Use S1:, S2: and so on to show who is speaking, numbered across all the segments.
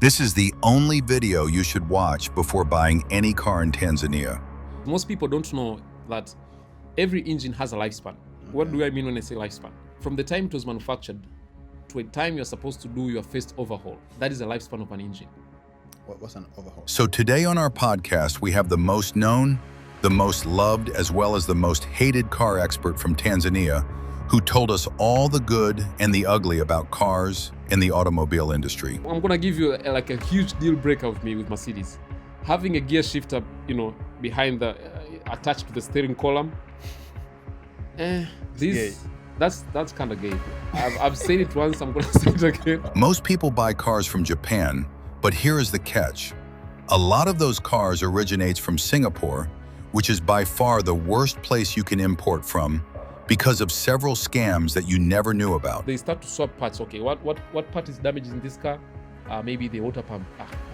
S1: This is the only video you should watch before buying any car in Tanzania.
S2: Most people don't know that every engine has a lifespan. What do I mean when I say lifespan? From the time it was manufactured to a time you're supposed to do your first overhaul, that is the lifespan of an engine.
S3: What's an overhaul?
S1: So today on our podcast, we have the most known, the most loved, as well as the most hated car expert from Tanzania, who told us all the good and the ugly about cars in the automobile industry.
S2: I'm gonna give you a huge deal breaker with me with Mercedes. Having a gear shifter, behind the attached to the steering column. That's kind of gay. I've said it once. I'm gonna say it again.
S1: Most people buy cars from Japan, but here is the catch. A lot of those cars originates from Singapore, which is by far the worst place you can import from because of several scams that you never knew about.
S2: They start to swap parts. Okay, what part is damaged in this car? Maybe the water pump.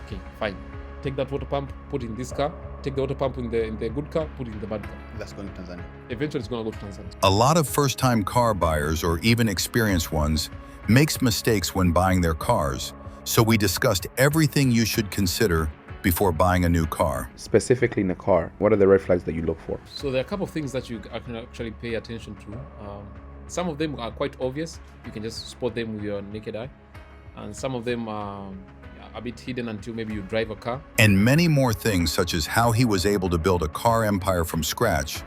S2: Okay, fine. Take that water pump, put it in this car. Take the water pump in the good car, put it in the bad car.
S3: That's going to Tanzania.
S2: Eventually, it's going to go to Tanzania.
S1: A lot of first-time car buyers, or even experienced ones, makes mistakes when buying their cars. So we discussed everything you should consider before buying a new car.
S4: Specifically in a car, what are the red flags that you look for?
S2: So there are a couple of things that you can actually pay attention to. Some of them are quite obvious. You can just spot them with your naked eye. And some of them are a bit hidden until maybe you drive a car.
S1: And many more things, such as how he was able to build a car empire from scratch,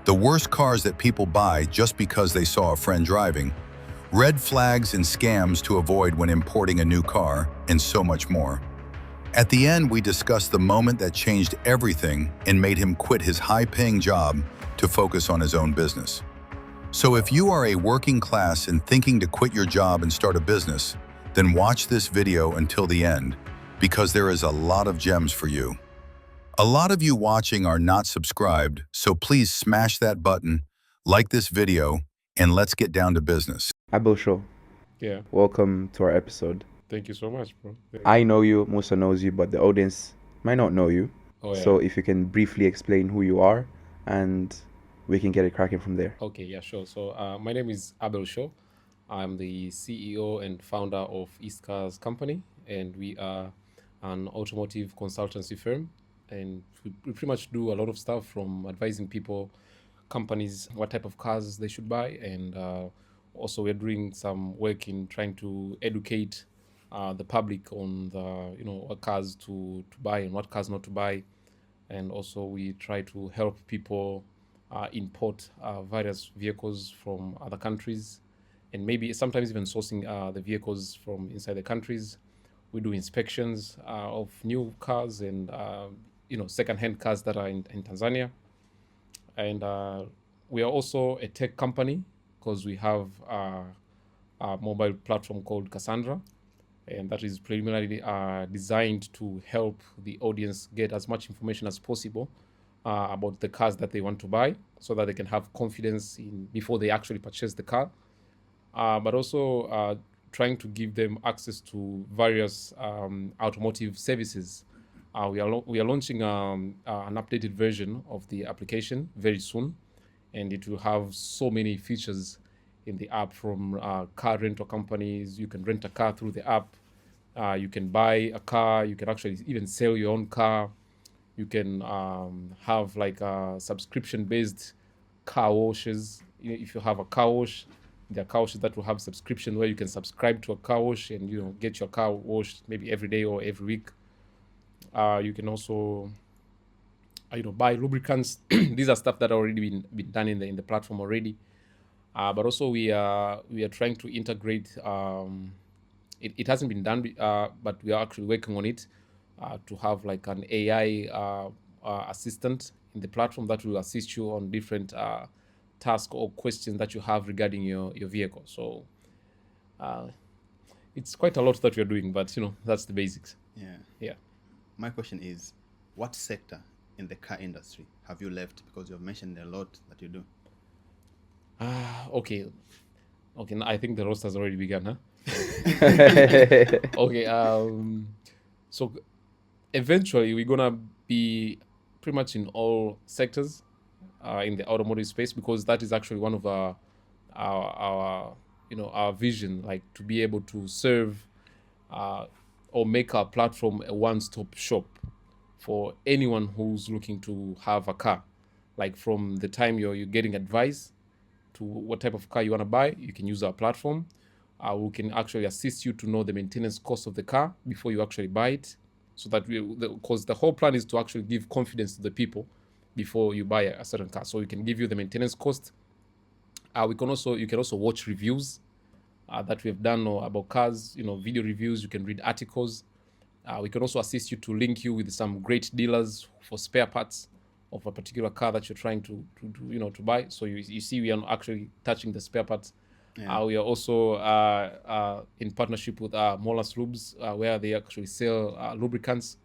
S1: the worst cars that people buy just because they saw a friend driving, red flags and scams to avoid when importing a new car, and so much more. At the end, we discussed the moment that changed everything and made him quit his high-paying job to focus on his own business. So if you are a working class and thinking to quit your job and start a business, then watch this video until the end, because there is a lot of gems for you. A lot of you watching are not subscribed, so please smash that button, like this video, and let's get down to business.
S4: Abel Show,
S2: Yeah.
S4: welcome to our episode.
S2: Thank you so much, bro.
S4: I know you, Musa knows you, but the audience might not know you.
S2: Oh, yeah.
S4: So if you can briefly explain who you are, and we can get it cracking from there.
S2: Okay, yeah, sure. So my name is Abel Shoo. I'm the CEO and founder of East Cars Company, and we are an automotive consultancy firm. And we pretty much do a lot of stuff, from advising people, companies, what type of cars they should buy. And also we're doing some work in trying to educate the public on what cars to buy and what cars not to buy. And also we try to help people import various vehicles from other countries, and maybe sometimes even sourcing the vehicles from inside the countries. We do inspections of new cars and second-hand cars that are in Tanzania. And we are also a tech company because we have a mobile platform called Cassandra, and that is preliminarily designed to help the audience get as much information as possible about the cars that they want to buy, so that they can have confidence in before they actually purchase the car. But also trying to give them access to various automotive services. We are launching an updated version of the application very soon, and it will have so many features in the app, from car rental companies. You can rent a car through the app. You can buy a car. You can actually even sell your own car. You can have like subscription-based car washes. If you have a car wash, there are car washes that will have subscription where you can subscribe to a car wash and get your car washed maybe every day or every week. You can also buy lubricants. These are stuff that already been done in the platform already. But also we are trying to integrate. It hasn't been done, but we are actually working on it to have like an AI assistant in the platform that will assist you on different tasks or questions that you have regarding your vehicle. So it's quite a lot that we are doing, but that's the basics. Yeah.
S3: My question is, what sector in the car industry have you left? Because you've mentioned a lot that you do.
S2: Okay. I think the roast has already begun, huh? Okay. So eventually we're gonna be pretty much in all sectors in the automotive space, because that is actually one of our vision, like to be able to serve or make our platform a one-stop shop for anyone who's looking to have a car. Like from the time you're getting advice to what type of car you want to buy, you can use our platform. We can actually assist you to know the maintenance cost of the car before you actually buy it, so that because the whole plan is to actually give confidence to the people before you buy a certain car. So we can give you the maintenance cost. You can also watch reviews that we've done about cars, video reviews. You can read articles. We can also assist you to link you with some great dealers for spare parts of a particular car that you're trying to buy. So you see, we are actually touching the spare parts.
S3: Yeah.
S2: We are also in partnership with Molas Lubes, where they actually sell lubricants.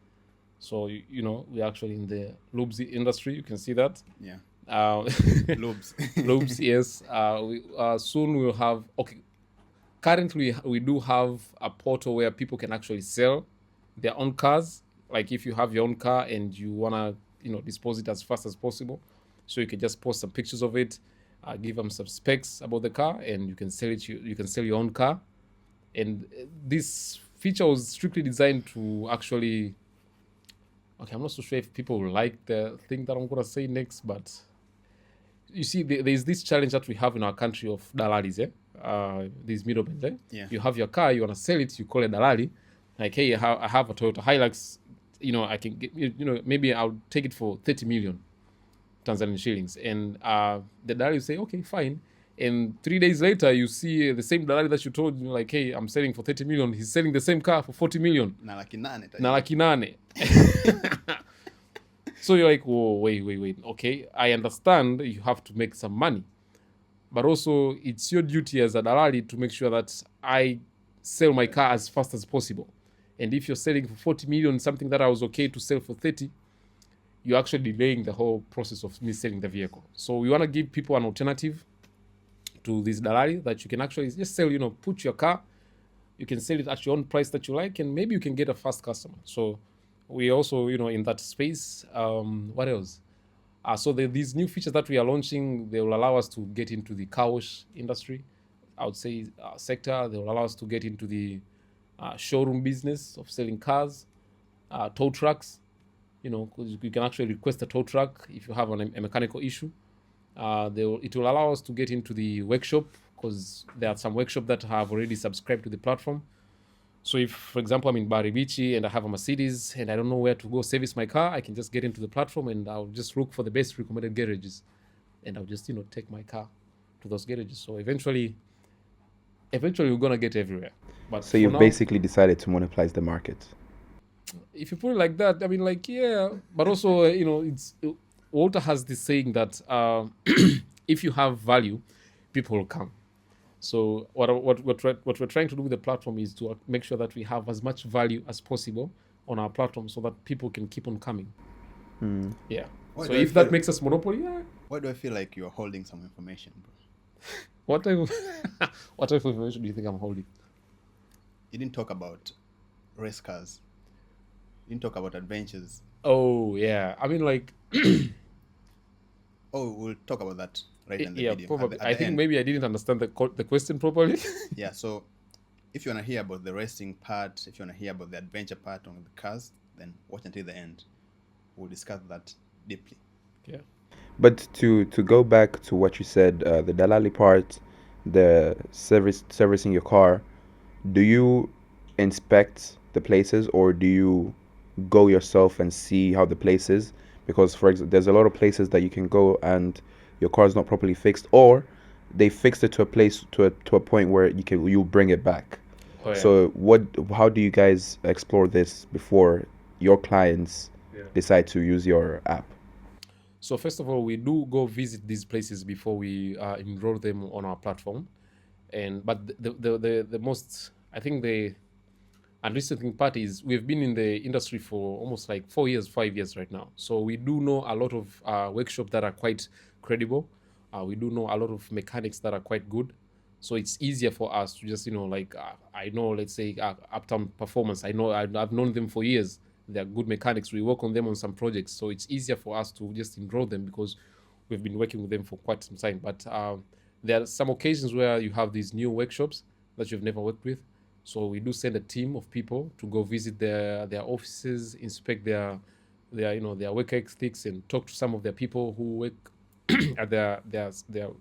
S2: So we're actually in the lubes industry. You can see that.
S3: Yeah.
S2: Lubes. Lubes, yes. Soon we'll have. Okay. Currently, we do have a portal where people can actually sell their own cars. Like if you have your own car and you wanna, dispose it as fast as possible, so you can just post some pictures of it, give them some specs about the car, and you can sell it. You can sell your own car. And this feature was strictly designed to actually. Okay, I'm not so sure if people will like the thing that I'm gonna say next, but you see, there's this challenge that we have in our country of dalalis, these middlemen.
S3: Yeah.
S2: You have your car, you want to sell it, you call a dalali, like, hey, I have a Toyota Hilux, I can get, maybe I'll take it for 30 million Tanzanian shillings, and the dalali will say, okay, fine. And 3 days later, you see the same dalali that you told, like, hey, I'm selling for 30 million. He's selling the same car for 40 million.
S3: Na laki
S2: nane. So you're like, whoa, wait. Okay, I understand you have to make some money, but also it's your duty as a dalali to make sure that I sell my car as fast as possible. And if you're selling for 40 million, something that I was okay to sell for 30, you're actually delaying the whole process of me selling the vehicle. So we want to give people an alternative to this dalali that you can actually just sell, put your car, you can sell it at your own price that you like, and maybe you can get a fast customer. So we also, in that space. What else? So these new features that we are launching, they will allow us to get into the car wash industry, I would say, sector. They will allow us to get into the showroom business of selling cars, tow trucks, because you can actually request a tow truck if you have a mechanical issue. It will allow us to get into the workshop, because there are some workshops that have already subscribed to the platform. So if, for example, I'm in Baribichi and I have a Mercedes and I don't know where to go service my car, I can just get into the platform and I'll just look for the best recommended garages, and I'll just, take my car to those garages. So eventually we're going to get everywhere. But
S4: So you've basically decided to monopolize the market.
S2: If you put it like that, I mean, like, yeah, but also, Walter has this saying that if you have value, people will come. So what we're trying to do with the platform is to make sure that we have as much value as possible on our platform, so that people can keep on coming. Yeah. So if that makes us monopoly, yeah.
S3: Why do I feel like you're holding some information, bro?
S2: What type of information do you think I'm holding?
S3: You didn't talk about race cars. You didn't talk about adventures.
S2: Oh, yeah. I mean, like...
S3: Oh, we'll talk about that right in the
S2: yeah,
S3: video.
S2: probably.
S3: At
S2: I
S3: the
S2: think
S3: end.
S2: maybe I didn't understand the question properly.
S3: Yeah, so if you want to hear about the racing part, if you want to hear about the adventure part on the cars, then watch until the end. We'll discuss that deeply.
S2: Yeah.
S4: But to go back to what you said, the dalali part, the servicing your car, do you inspect the places, or do you go yourself and see how the place is? Because, for example, there's a lot of places that you can go and your car is not properly fixed, or they fixed it to a place to a point where you bring it back.
S2: Oh, yeah.
S4: So how do you guys explore this before your clients decide to use your app?
S2: So first of all, we do go visit these places before we enroll them on our platform. But the most, I think, the unrestricting part is we've been in the industry for almost like 5 years right now. So we do know a lot of workshops that are quite credible. We do know a lot of mechanics that are quite good. So it's easier for us to just, I know, let's say, Uptown Performance. I know I've known them for years. They're good mechanics. We work on them on some projects. So it's easier for us to just enroll them because we've been working with them for quite some time. But there are some occasions where you have these new workshops that you've never worked with. So we do send a team of people to go visit their offices, inspect their work ethics, and talk to some of their people who work at their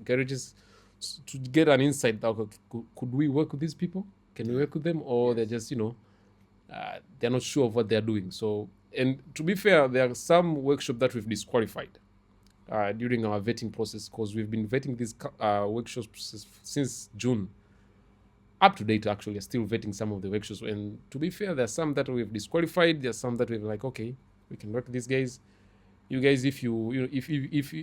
S2: garages to get an insight. Could we work with these people? Can we work with them, or they're just they're not sure of what they're doing? So, and to be fair, there are some workshops that we've disqualified during our vetting process, because we've been vetting these workshops since June. Up to date, actually, are still vetting some of the workshops. And to be fair, there's some that we've disqualified. There's some that we're like, okay, we can work with these guys. You guys, if you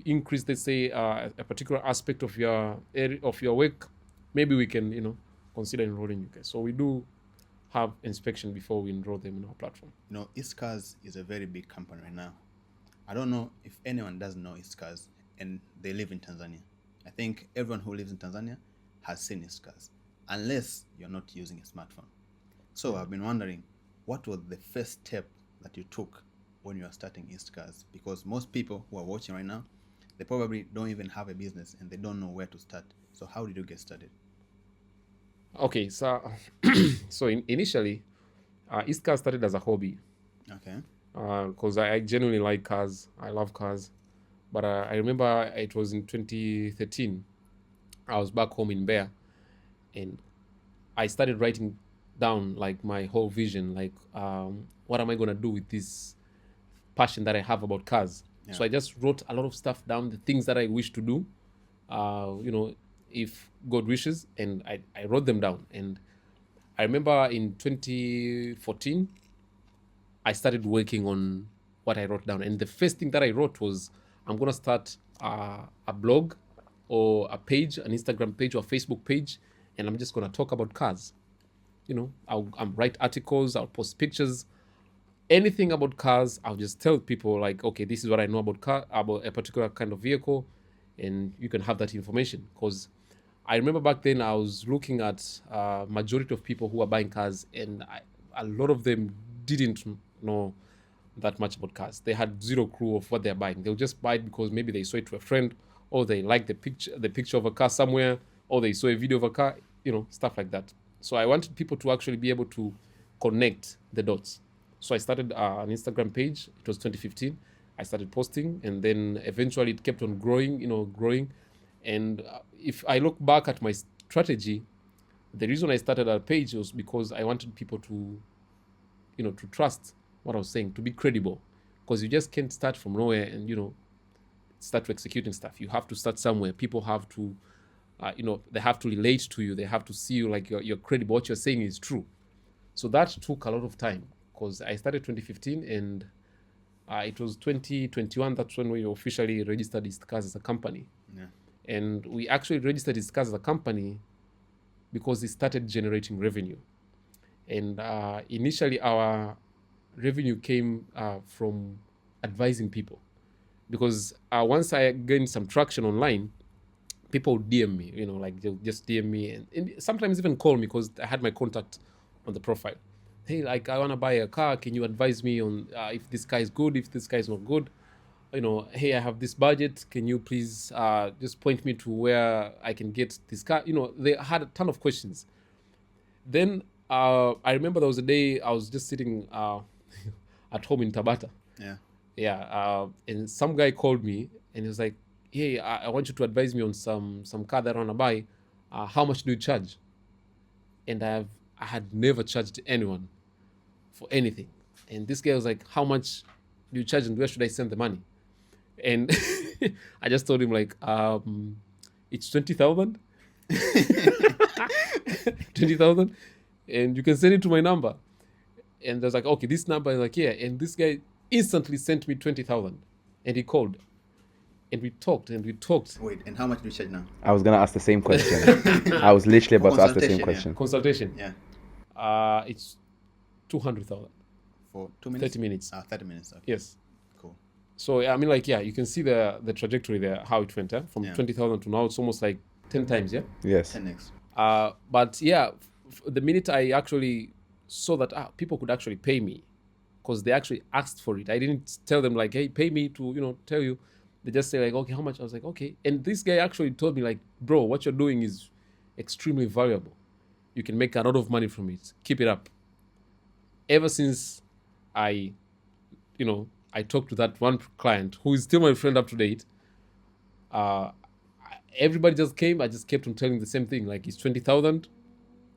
S2: increase, let's say, a particular aspect of your area, of your work, maybe we can, consider enrolling you guys. So we do have inspection before we enroll them in our platform.
S3: East Cars is a very big company right now. I don't know if anyone doesn't know Is Shoo East and they live in Tanzania. I think everyone who lives in Tanzania has seen Is Shoo East, unless you're not using a smartphone. So I've been wondering, what was the first step that you took when you are starting Is Shoo East? Because most people who are watching right now, they probably don't even have a business and they don't know where to start. So how did you get started?
S2: Okay, so initially, Is Shoo East started as a hobby.
S3: Okay.
S2: Because I genuinely like cars. I love cars. But I remember it was in 2013. I was back home in Bear, and I started writing down like my whole vision, like what am I gonna do with this passion that I have about cars.
S3: Yeah.
S2: So I just wrote a lot of stuff down, the things that I wish to do, if God wishes, and I wrote them down. And I remember in 2014, I started working on what I wrote down. And the first thing that I wrote was, I'm going to start a blog or a page, an Instagram page or a Facebook page, and I'm just going to talk about cars. I'll write articles, I'll post pictures, anything about cars. I'll just tell people like, okay, this is what I know about a particular kind of vehicle, and you can have that information. Because I remember back then I was looking at majority of people who are buying cars, and a lot of them didn't know that much about cars. They had zero clue of what they're buying. They'll just buy it because maybe they saw it to a friend, or they like the picture of a car somewhere, or they saw a video of a car, stuff like that. So I wanted people to actually be able to connect the dots. So I started an Instagram page. It was 2015. I started posting, and then eventually it kept on growing. And if I look back at my strategy, the reason I started a page was because I wanted people to, to trust what I was saying, to be credible. Because you just can't start from nowhere and, start executing stuff. You have to start somewhere. People have to, they have to relate to you. They have to see you like you're credible. What you're saying is true. So that took a lot of time, because I started 2015, and it was 2021. That's when we officially registered Is Shoo East as a company.
S3: Yeah.
S2: And we actually registered Is Shoo East as a company because it started generating revenue. And initially our revenue came from advising people, because once I gained some traction online, people would DM me, like they'll just DM me and sometimes even call me, because I had my contact on the profile. Hey, like, I want to buy a car. Can you advise me on if this car is good, if this car is not good? Hey, I have this budget. Can you please just point me to where I can get this car? They had a ton of questions. Then I remember there was a day I was just sitting at home in Tabata.
S3: Yeah.
S2: Yeah. And some guy called me and he was like, hey, I want you to advise me on some car that I want to buy. How much do you charge? And I had never charged anyone for anything. And this guy was like, how much do you charge and where should I send the money? And I just told him like, it's 20,000. 20,000. And you can send it to my number. And I was like, okay, this number is like, yeah. And this guy instantly sent me 20,000. And he called. And we talked.
S3: Wait, and how much do you charge now?
S4: I was gonna ask the same question. I was literally about to ask the same question.
S2: Consultation.
S3: Yeah.
S2: It's 200,000.
S3: For 2 minutes?
S2: 30 minutes.
S3: 30 minutes. Okay.
S2: Yes.
S3: Cool.
S2: So I mean, like, yeah, you can see the trajectory there, how it went, from 20,000 to now. It's almost like 10 times, yeah.
S4: Yes.
S3: 10x.
S2: But yeah, the minute I actually saw that people could actually pay me, because they actually asked for it. I didn't tell them like, hey, pay me to tell you. They just say like, okay, how much? I was like, okay. And this guy actually told me like, bro, what you're doing is extremely valuable. You can make a lot of money from it. Keep it up. Ever since I talked to that one client who is still my friend up to date, everybody just came. I just kept on telling the same thing, like, it's 20,000.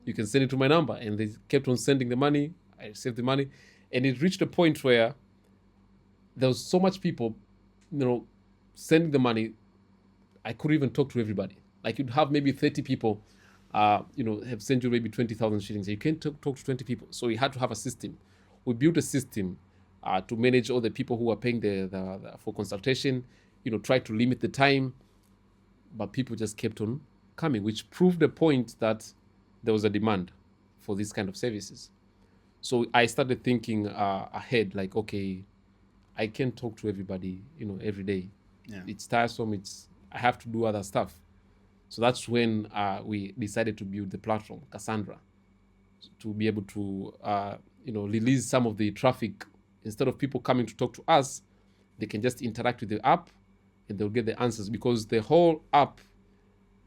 S2: You can send it to my number. And they kept on sending the money. I saved the money. And it reached a point where there was so much people, sending the money. I couldn't even talk to everybody. Like, you'd have maybe 30 people, have sent you maybe 20,000 shillings. You can't talk to 20 people. So we had to have a system. We built a system to manage all the people who are paying the for consultation, try to limit the time. But people just kept on coming, which proved the point that there was a demand for these kind of services. So I started thinking ahead, like, okay, I can't talk to everybody, every day.
S3: Yeah.
S2: It's tiresome. I have to do other stuff. So that's when we decided to build the platform, Cassandra, to be able to, release some of the traffic. Instead of people coming to talk to us, they can just interact with the app and they'll get the answers, because the whole app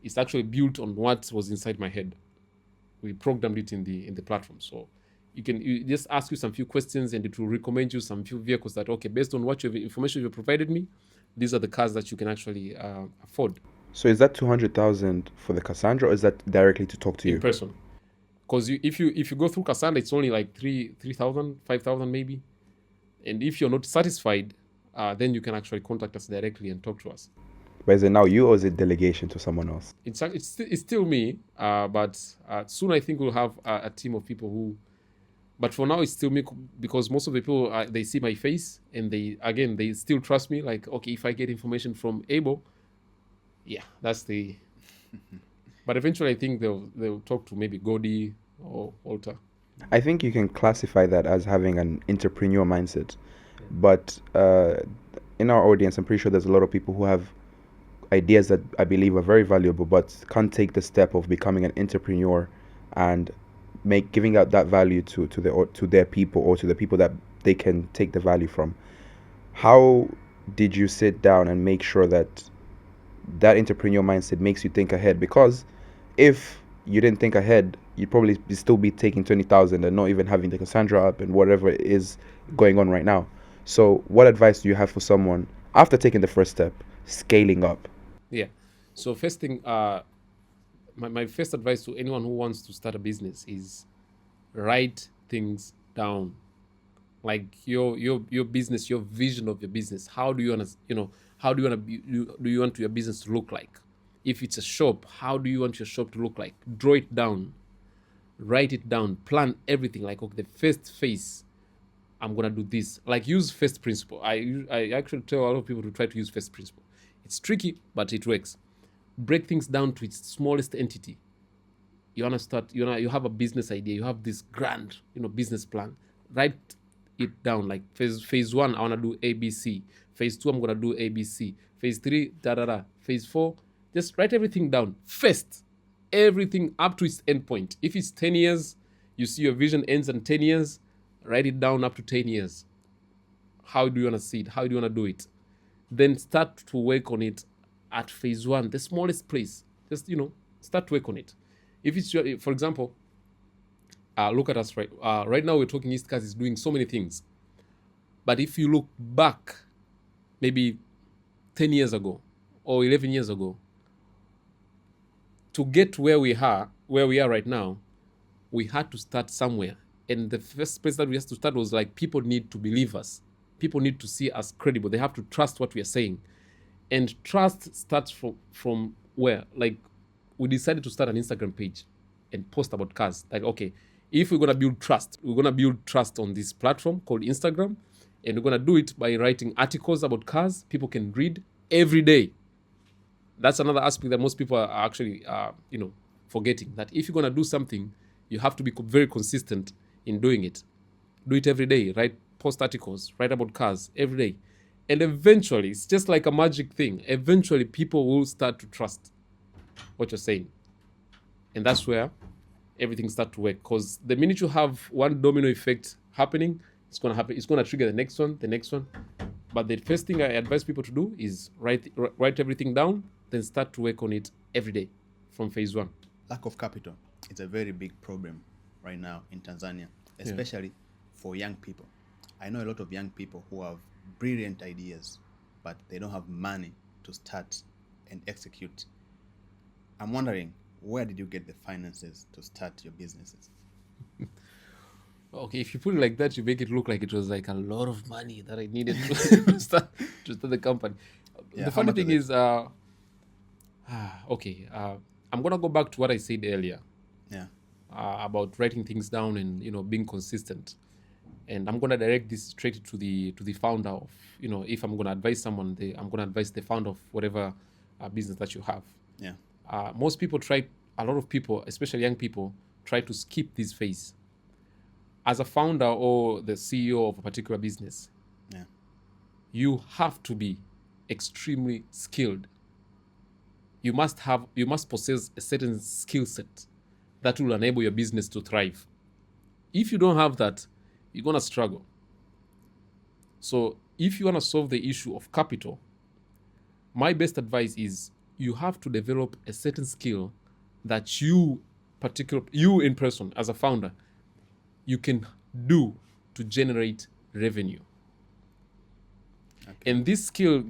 S2: is actually built on what was inside my head. We programmed it in the platform. So you just ask you some few questions and it will recommend you some few vehicles that, okay, based on what information you provided me, these are the cars that you can actually afford.
S4: So is that 200,000 for the Cassandra, or is that directly to talk to you?
S2: In person. Because if you go through Cassandra, it's only like 3,000, 5,000 maybe. And if you're not satisfied, then you can actually contact us directly and talk to us.
S4: But is it now you, or is it delegation to someone else?
S2: It's still me, but soon I think we'll have a team of people who. But for now, it's still me, because most of the people, they see my face and they still trust me. Like, okay, if I get information from Abel, yeah, that's the. But eventually, I think they'll talk to maybe Godi or Walter.
S4: I think you can classify that as having an entrepreneurial mindset. But in our audience, I'm pretty sure there's a lot of people who have ideas that I believe are very valuable, but can't take the step of becoming an entrepreneur and giving out that value to their people, or to the people that they can take the value from. How did you sit down and make sure that entrepreneurial mindset makes you think ahead? Because if you didn't think ahead, you'd probably still be taking 20,000 and not even having the Cassandra up and whatever is going on right now. So what advice do you have for someone after taking the first step, scaling up?
S2: Yeah. So first thing, my first advice to anyone who wants to start a business is write things down. Like your business, your vision of your business. How do you want your business to look like? If it's a shop, how do you want your shop to look like? Draw it down, write it down, plan everything. Like, okay, the first phase, I'm gonna do this. Like, use first principle. I actually tell a lot of people to try to use first principle. It's tricky, but it works. Break things down to its smallest entity. You wanna start. You have a business idea. You have this grand, business plan. Write it down. Like phase 1, I wanna do ABC. Phase 2, I'm gonna do ABC. Phase 3, Phase 4. Just write everything down first. Everything up to its end point. If it's 10 years, you see your vision ends in 10 years, write it down up to 10 years. How do you want to see it? How do you want to do it? Then start to work on it at phase 1, the smallest place. Just, start to work on it. If it's for example, look at us right now, we're talking East Coast is doing so many things. But if you look back, maybe 10 years ago or 11 years ago, to get where we are right now, we had to start somewhere. And the first place that we had to start was like, people need to believe us. People need to see us credible. They have to trust what we are saying. And trust starts from where? Like, we decided to start an Instagram page and post about cars. Like, okay, if we're going to build trust, on this platform called Instagram. And we're going to do it by writing articles about cars people can read every day. That's another aspect that most people are actually, forgetting. That if you're going to do something, you have to be very consistent in doing it. Do it every day. Post articles, write about cars every day. And eventually, it's just like a magic thing. Eventually, people will start to trust what you're saying. And that's where everything starts to work. Because the minute you have one domino effect happening, it's going to happen. It's going to trigger the next one. But the first thing I advise people to do is write everything down, then start to work on it every day from phase 1.
S3: Lack of capital it's a very big problem right now in Tanzania, especially for young people. I know a lot of young people who have brilliant ideas, but they don't have money to start and execute. I'm wondering, where did you get the finances to start your businesses?
S2: Okay, if you put it like that, you make it look like it was like a lot of money that I needed to, to start the company.
S3: Yeah,
S2: The
S3: how
S2: funny
S3: much
S2: thing
S3: was it?
S2: is, I'm gonna go back to what I said earlier
S3: Yeah.
S2: about writing things down and being consistent. And I'm gonna direct this straight to the founder of if I'm gonna advise someone, I'm gonna advise the founder of whatever business that you have.
S3: Yeah.
S2: Most people a lot of people, especially young people, try to skip this phase. As a founder or the CEO of a particular business,
S3: Yeah.
S2: you have to be extremely skilled. You must possess a certain skill set that will enable your business to thrive. If you don't have that, you're gonna struggle. So if you want to solve the issue of capital, my best advice is you have to develop a certain skill that you in person as a founder, you can do to generate revenue.
S3: Okay.
S2: And this skill,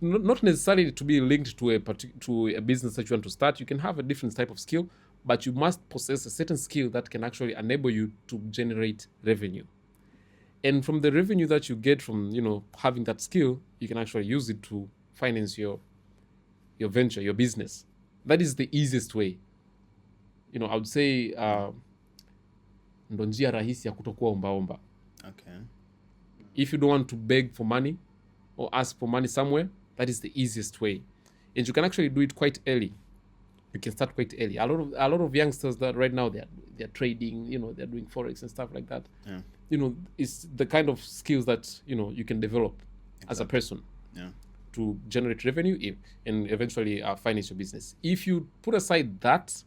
S2: not necessarily to be linked to a business that you want to start. You can have a different type of skill, but you must possess a certain skill that can actually enable you to generate revenue. And from the revenue that you get from having that skill, you can actually use it to finance your venture, your business. That is the easiest way. I would say ndo njia rahisi ya kutokuwa ombaomba.
S3: Okay.
S2: If you don't want to beg for money or ask for money somewhere, that is the easiest way. And you can actually do it quite early. You can start quite early. A lot of youngsters that right now they're trading, they're doing forex and stuff like that.
S3: Yeah.
S2: It's the kind of skills that you can develop as a person
S3: Yeah.
S2: to generate revenue and eventually finance your business. If you put aside that,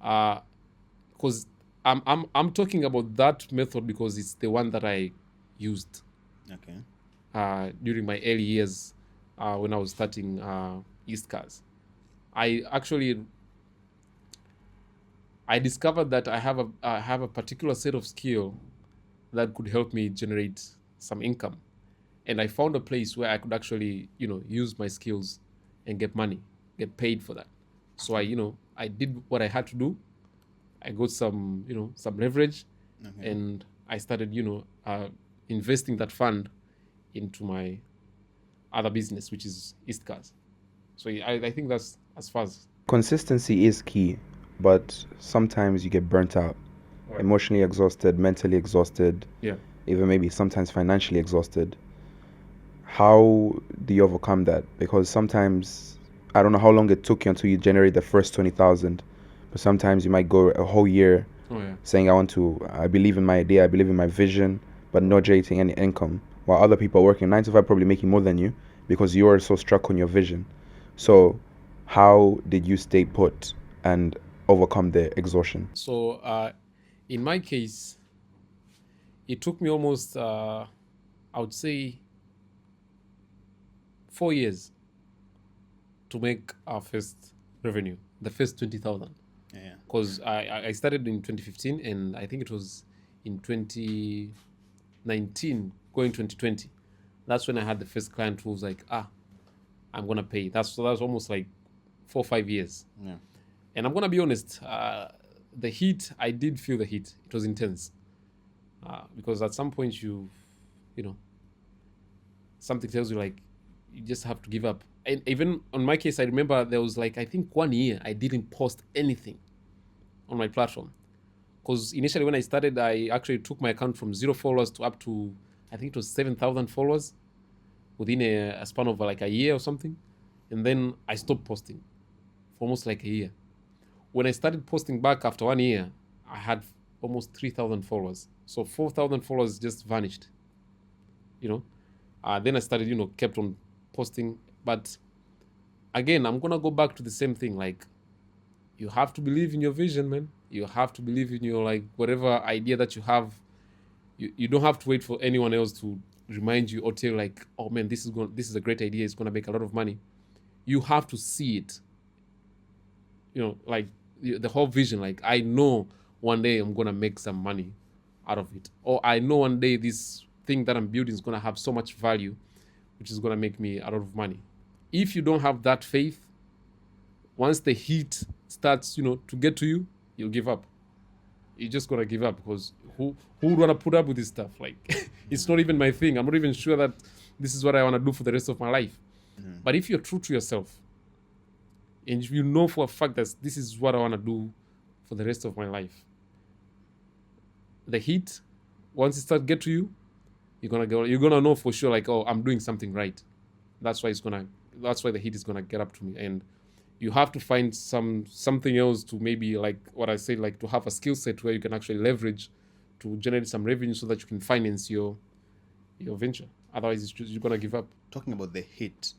S2: because I'm talking about that method because it's the one that I used
S3: Okay.
S2: during my early years when I was starting East Cars. I discovered that I have a particular set of skill that could help me generate some income, and I found a place where I could actually use my skills and get money, get paid for that. So I did what I had to do. I got some leverage,
S3: Okay.
S2: and I started investing that fund into my other business, which is East Cars. So I think that's as far as
S4: Consistency is key, but sometimes you get burnt out, emotionally exhausted, mentally exhausted,
S2: yeah.
S4: even maybe sometimes financially exhausted. How do you overcome that? Because sometimes, I don't know how long it took you until you generate the first 20,000, but sometimes you might go a whole year saying, I believe in my idea, I believe in my vision, but not generating any income. While other people are working 9 to 5, probably making more than you because you are so struck on your vision. So how did you stay put and overcome the exhaustion?
S2: So in my case, it took me almost, I would say, 4 years to make our first revenue, the first 20,000.
S3: Yeah.
S2: Because I started in 2015, and I think it was in 2019, going 2020. That's when I had the first client who was like, I'm gonna pay. That was almost like 4 or 5 years.
S3: Yeah.
S2: And I'm gonna be honest, the heat, I did feel the heat. It was intense. Because at some point something tells you like you just have to give up. And even on my case, I remember there was like I think 1 year I didn't post anything on my platform. Because initially when I started, I actually took my account from 0 followers to up to I think it was 7,000 followers within a span of like a year or something. And then I stopped posting for almost like a year. When I started posting back after 1 year, I had almost 3,000 followers. So 4,000 followers just vanished. Then I started, kept on posting. But again, I'm going to go back to the same thing. Like, you have to believe in your vision, man. You have to believe in your, like, whatever idea that you have. You don't have to wait for anyone else to remind you or tell you, like, oh, man, this is a great idea. It's going to make a lot of money. You have to see it. Like, the whole vision. Like, I know one day I'm gonna make some money out of it, or I know one day this thing that I'm building is gonna have so much value, which is gonna make me a lot of money. If you don't have that faith, once the heat starts, to get to you, you'll give up. You're just gonna give up, because who would wanna put up with this stuff? Like, it's not even my thing. I'm not even sure that this is what I wanna do for the rest of my life. But if you're true to yourself, and if you know for a fact that this is what I wanna do for the rest of my life, the heat, once it starts to get to you, you're gonna know for sure, like, oh, I'm doing something right. That's why the heat is gonna get up to me. And you have to find something else to, maybe like what I say, like to have a skill set where you can actually leverage to generate some revenue so that you can finance your venture. Otherwise, you're gonna give up.
S3: Talking about the heat,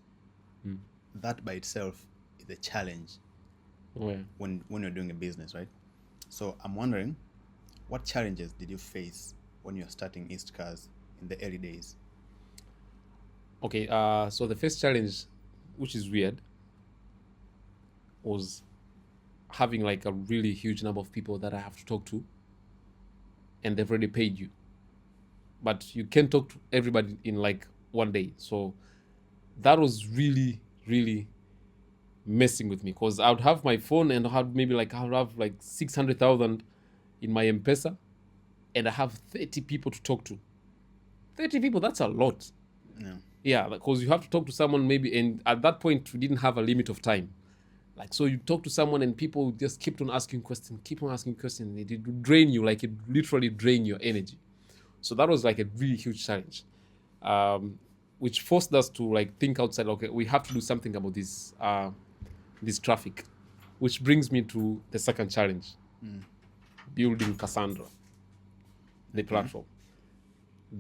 S3: that by itself is a challenge.
S2: Oh, yeah.
S3: When you're doing a business, right? So I'm wondering, what challenges did you face when you're starting East Cars in the early days?
S2: Okay, so the first challenge, which is weird, was having like a really huge number of people that I have to talk to, and they've already paid you, but you can't talk to everybody in like one day. So that was really, really messing with me, because I would have my phone and I would have like 600,000 in my M-Pesa, and I have 30 people to talk to. 30 people, that's a lot. Yeah, because you have to talk to someone maybe, and at that point we didn't have a limit of time. Like, so you talk to someone and people just keep on asking questions. It would drain you, like it literally drain your energy. So that was like a really huge challenge, which forced us to like think outside. Okay, we have to do something about this traffic, which brings me to the second challenge, building Cassandra, the platform.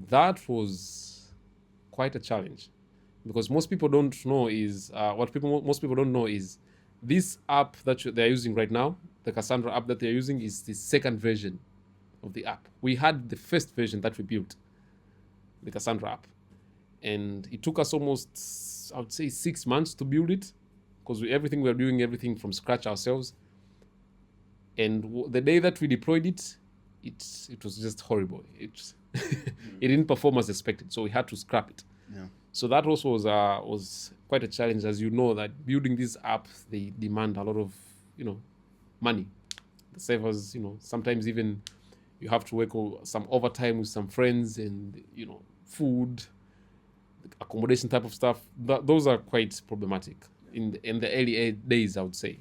S2: That was quite a challenge, because most people don't know is most people don't know is this app that they're using right now, the Cassandra app that they're using, is the second version of the app. We had the first version that we built, the Cassandra app, and it took us almost, I would say, 6 months to build it, because we're doing everything from scratch ourselves. And the day that we deployed it, it was just horrible. It didn't perform as expected, so we had to scrap it.
S3: Yeah.
S2: So that also was quite a challenge, as you know, that building these apps, they demand a lot of, money. The servers, sometimes even you have to work some overtime with some friends, and, food, accommodation type of stuff. Those are quite problematic in the early days, I would say.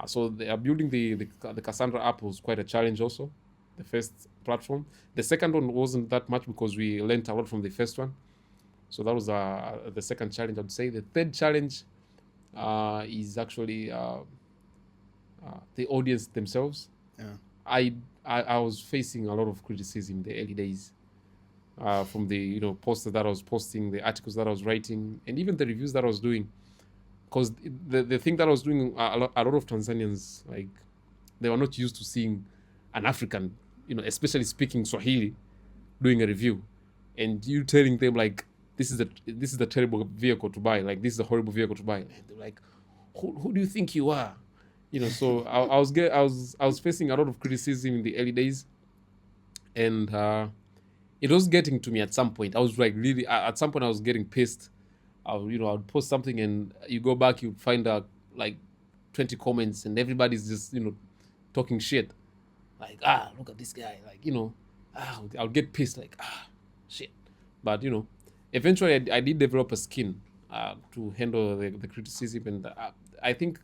S2: So they are building the Cassandra app was quite a challenge also, the first platform. The second one wasn't that much, because we learned a lot from the first one. So that was the second challenge, I would say. The third challenge is actually the audience themselves.
S3: Yeah.
S2: I was facing a lot of criticism in the early days, from the posts that I was posting, the articles that I was writing, and even the reviews that I was doing. Because the thing that I was doing, a lot of Tanzanians, like, they were not used to seeing an African, especially speaking Swahili, doing a review, and you telling them like, this is a terrible vehicle to buy, like, this is a horrible vehicle to buy, and they're like, who do you think you are? So I was facing a lot of criticism in the early days, and it was getting to me at some point. I was like, really, at some point I was getting pissed. I would post something, and you go back, you find out like 20 comments, and everybody's just talking shit, like, look at this guy, like, I'll get pissed, like, shit. But eventually I did develop a skin to handle the criticism, and I think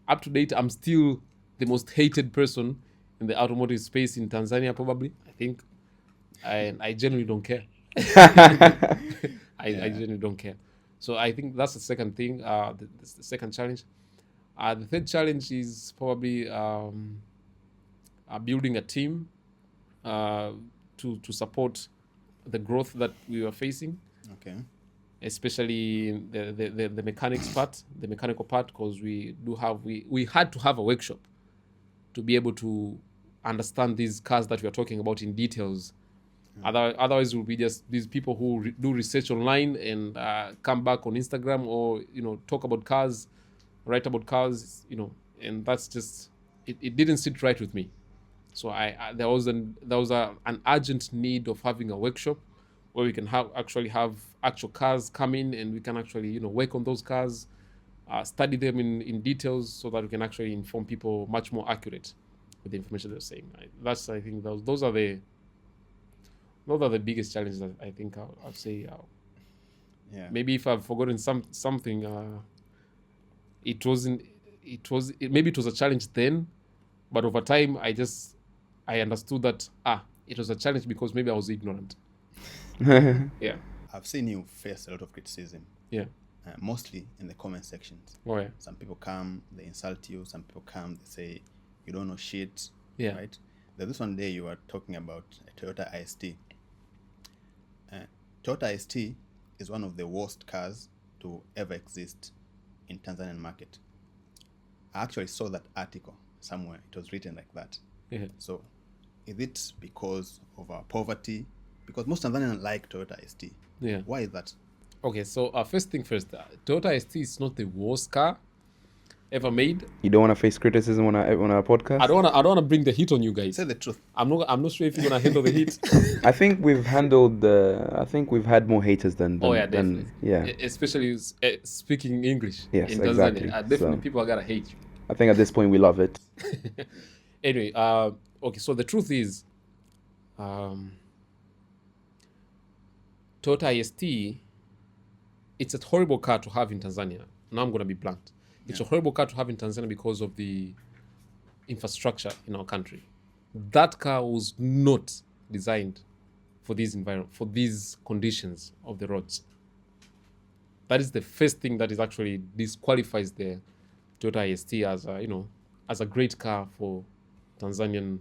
S2: up to date I'm still the most hated person in the automotive space in Tanzania, probably, I think. I genuinely don't care. I genuinely don't care. So I think that's the second thing, the second challenge. The third challenge is probably building a team to support the growth that we were facing.
S3: Okay.
S2: Especially the mechanical part, because we had to have a workshop to be able to understand these cars that we are talking about in details. Otherwise, it will be just these people who do research online and come back on Instagram, or talk about cars, write about cars, and that's just it didn't sit right with me. So there was an urgent need of having a workshop where we can have actual cars come in, and we can actually work on those cars, study them in details, so that we can actually inform people much more accurate with the information they're saying. I think those are the biggest challenges that I think I'll say.
S3: Yeah.
S2: Maybe if I've forgotten something, maybe it was a challenge then, but over time I understood that it was a challenge because maybe I was ignorant. Yeah.
S3: I've seen you face a lot of criticism.
S2: Yeah.
S3: Mostly in the comment sections.
S2: Oh yeah.
S3: Some people come, they insult you. Some people come, they say you don't know shit.
S2: Yeah.
S3: Right. There's this one day you were talking about a Toyota IST. Toyota IST is one of the worst cars to ever exist in Tanzanian market. I actually saw that article somewhere. It was written like that.
S2: Yeah.
S3: So, is it because of our poverty? Because most Tanzanians like Toyota IST.
S2: Yeah.
S3: Why is that?
S2: Okay, so first thing first, Toyota ST is not the worst car ever made.
S4: You don't want to face criticism on our podcast?
S2: I don't want to bring the heat on you guys.
S3: Say the truth.
S2: I'm not sure if you're gonna handle the heat.
S4: I think we've had more haters than
S2: Oh yeah, definitely.
S4: Yeah.
S2: Especially speaking English
S4: Yes,
S2: in Tanzania.
S4: exactly.
S2: Definitely
S4: So-
S2: people are gonna hate you.
S4: I think at this point we love it.
S2: Anyway, okay, so the truth is, Toyota IST, it's a horrible car to have in Tanzania. Now I'm going to be blunt. It's a horrible car to have in Tanzania because of the infrastructure in our country. That car was not designed for for these conditions of the roads. That is the first thing that is actually disqualifies the Toyota IST as a great car for Tanzanian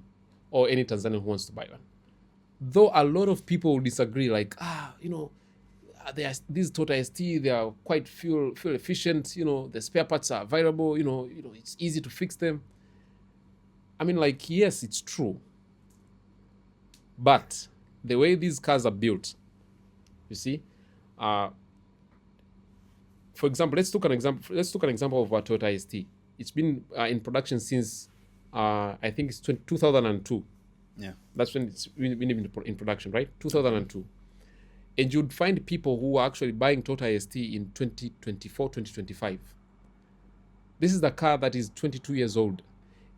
S2: or any Tanzanian who wants to buy one. Though a lot of people disagree, like these Toyota ST, they are quite fuel efficient. The spare parts are available. It's easy to fix them. I mean, like, yes, it's true. But the way these cars are built, you see, for example, let's look at an example of a Toyota ST. It's been in production since I think it's 2002.
S3: Yeah.
S2: That's when it's been in production, right? 2002. And you'd find people who are actually buying Toyota ST in 2024, 2025. This is the car that is 22 years old.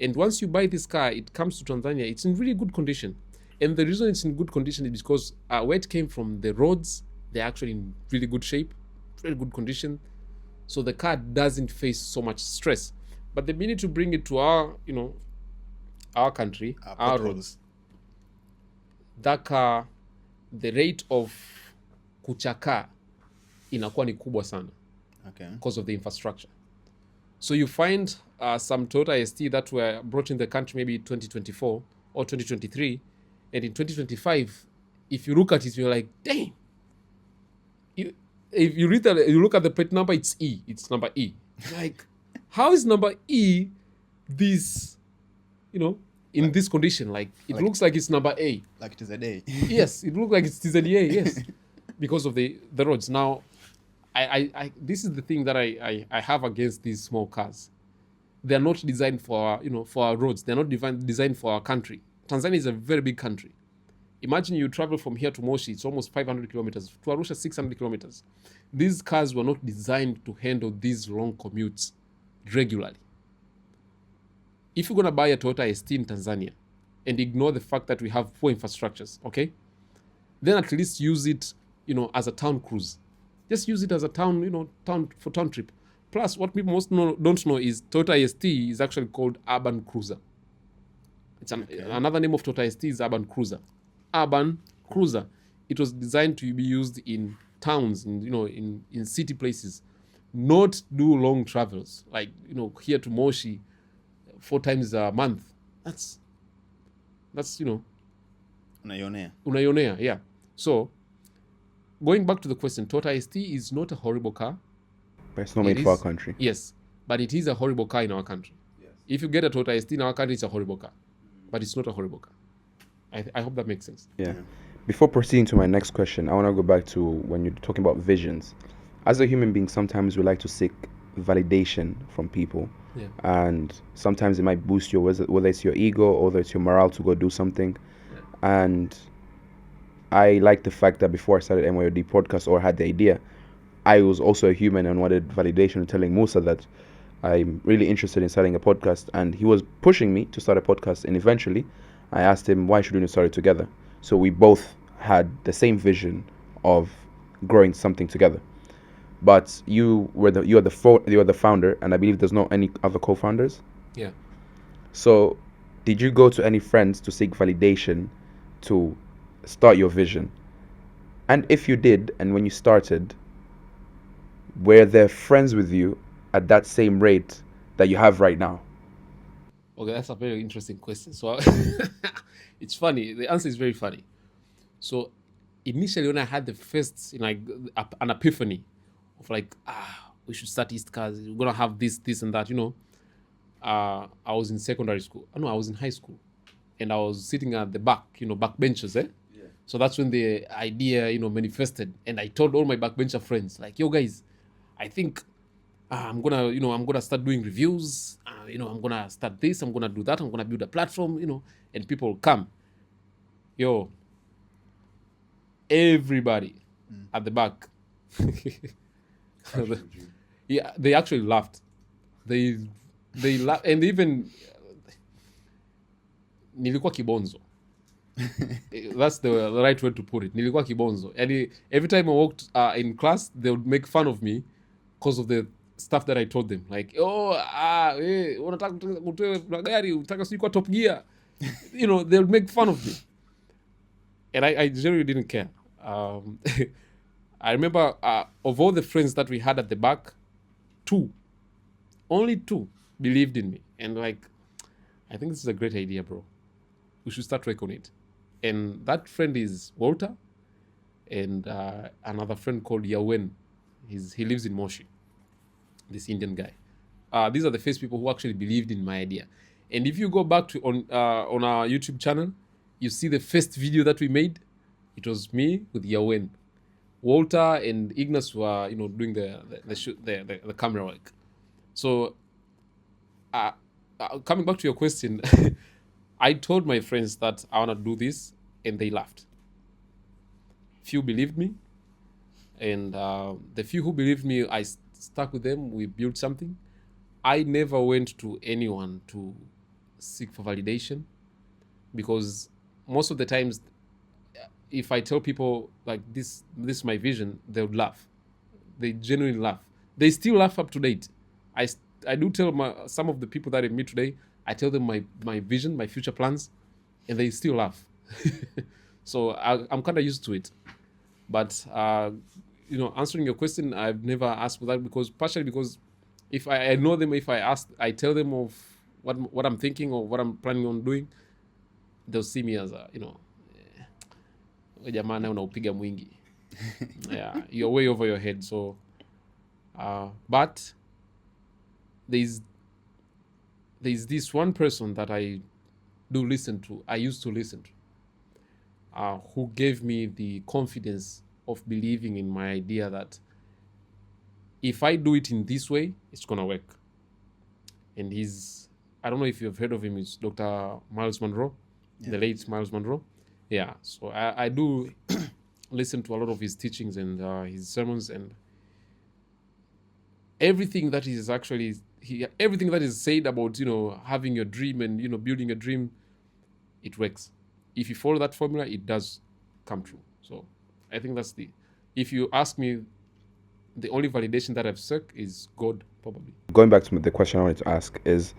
S2: And once you buy this car, it comes to Tanzania, it's in really good condition. And the reason it's in good condition is because where it came from, the roads, they're actually in really good shape, really good condition. So the car doesn't face so much stress. But the minute to bring it to our country, our roads, that car, the rate of kuchaka inakuwa ni kubwa sana.
S3: Okay.
S2: Because of the infrastructure. So you find some Toyota ST that were brought in the country maybe 2024 or 2023, and in 2025, if you look at it, you're like, dang. If you you look at the plate number, it's E. It's number E. Like, how is number E this, in this condition? Like, it looks like it's number A.
S3: Like it is a day.
S2: Yes, it looks like it's TZA, yes. Because of the roads. Now, I this is the thing that I have against these small cars. They're not designed for our roads. They're not designed for our country. Tanzania is a very big country. Imagine you travel from here to Moshi, it's almost 500 kilometers. To Arusha, 600 kilometers. These cars were not designed to handle these long commutes regularly. If you're going to buy a Toyota ST in Tanzania and ignore the fact that we have poor infrastructures, okay, then at least use it, as a town cruise. Just use it as a town trip. Plus, what people don't know is Toyota ST is actually called Urban Cruiser. It's another name of Toyota ST is Urban Cruiser. Urban Cruiser. It was designed to be used in towns, in city places, not do long travels like here to Moshi 4 times a month. That's Unaionea, yeah. So going back to the question, Toyota ST is not a horrible car.
S4: But it's not made for our country.
S2: Yes, but it is a horrible car in our country. Yes. If you get a Toyota ST in our country, it's a horrible car. But it's not a horrible car. I hope that makes sense.
S4: Yeah. Before proceeding to my next question, I want to go back to when you're talking about visions. As a human being, sometimes we like to seek validation from people.
S2: Yeah.
S4: And sometimes it might boost your, whether it's your ego or whether it's your morale to go do something.
S2: Yeah.
S4: And I like the fact that before I started MYOD podcast or had the idea, I was also a human and wanted validation, telling Musa that I'm really interested in starting a podcast, and he was pushing me to start a podcast. And eventually, I asked him, why shouldn't we start it together? So we both had the same vision of growing something together. But you are the founder, and I believe there's not any other co-founders.
S2: Yeah.
S4: So, did you go to any friends to seek validation to start your vision? And if you did, and when you started, were there friends with you at that same rate that you have right now?
S2: Okay, that's a very interesting question. So it's funny. The answer is very funny. So initially, when I had the first, like an epiphany of like, we should start East Cars. We're gonna have this, and that. I was in secondary school. No, I was in high school, and I was sitting at the back, back benches, eh? Yeah. So that's when the idea, manifested, and I told all my backbencher friends, like, yo guys, I think I'm gonna start doing reviews. I'm gonna start this. I'm gonna do that. I'm gonna build a platform. And people will come. Yo, everybody at the back. Yeah, they actually laughed. They laughed, and even nilikuwa kibonzo. That's the right way to put it. Nilikuwa kibonzo. And every time I walked in class, they would make fun of me because of the stuff that I told them. Like, unataka kutoa gari, unataka sio kwa top gear. They would make fun of me. And I generally didn't care. I remember of all the friends that we had at the back, only two believed in me. And like, I think this is a great idea, bro. We should start working on it. And that friend is Walter, and another friend called Yawen. He lives in Moshi, this Indian guy. These are the first people who actually believed in my idea. And if you go back to on our YouTube channel, you see the first video that we made. It was me with Yawen. Walter and Ignas were, doing the camera work. So, coming back to your question, I told my friends that I want to do this, and they laughed. Few believed me, and the few who believed me, I stuck with them. We built something. I never went to anyone to seek for validation, because most of the times, if I tell people like this is my vision, they would laugh. They genuinely laugh. They still laugh up to date. I do tell some of the people that I meet today, I tell them my vision, my future plans, and they still laugh. So I'm kind of used to it. But answering your question, I've never asked for that, partially because if I know them, if I tell them of what I'm thinking or what I'm planning on doing, they'll see me as jamaa naye unaupiga mwingi. Yeah, you're way over your head. So but there's this one person that I used to listen to, who gave me the confidence of believing in my idea that if I do it in this way, it's gonna work. And I don't know if you've heard of him, it's Dr. Miles Monroe, the late Miles Monroe. Yeah, so I do listen to a lot of his teachings and his sermons, and everything that is actually everything that is said about having your dream and building a dream, it works. If you follow that formula, it does come true. So I think that's if you ask me, the only validation that I've sought is God, probably.
S4: Going back to the question I wanted to ask is,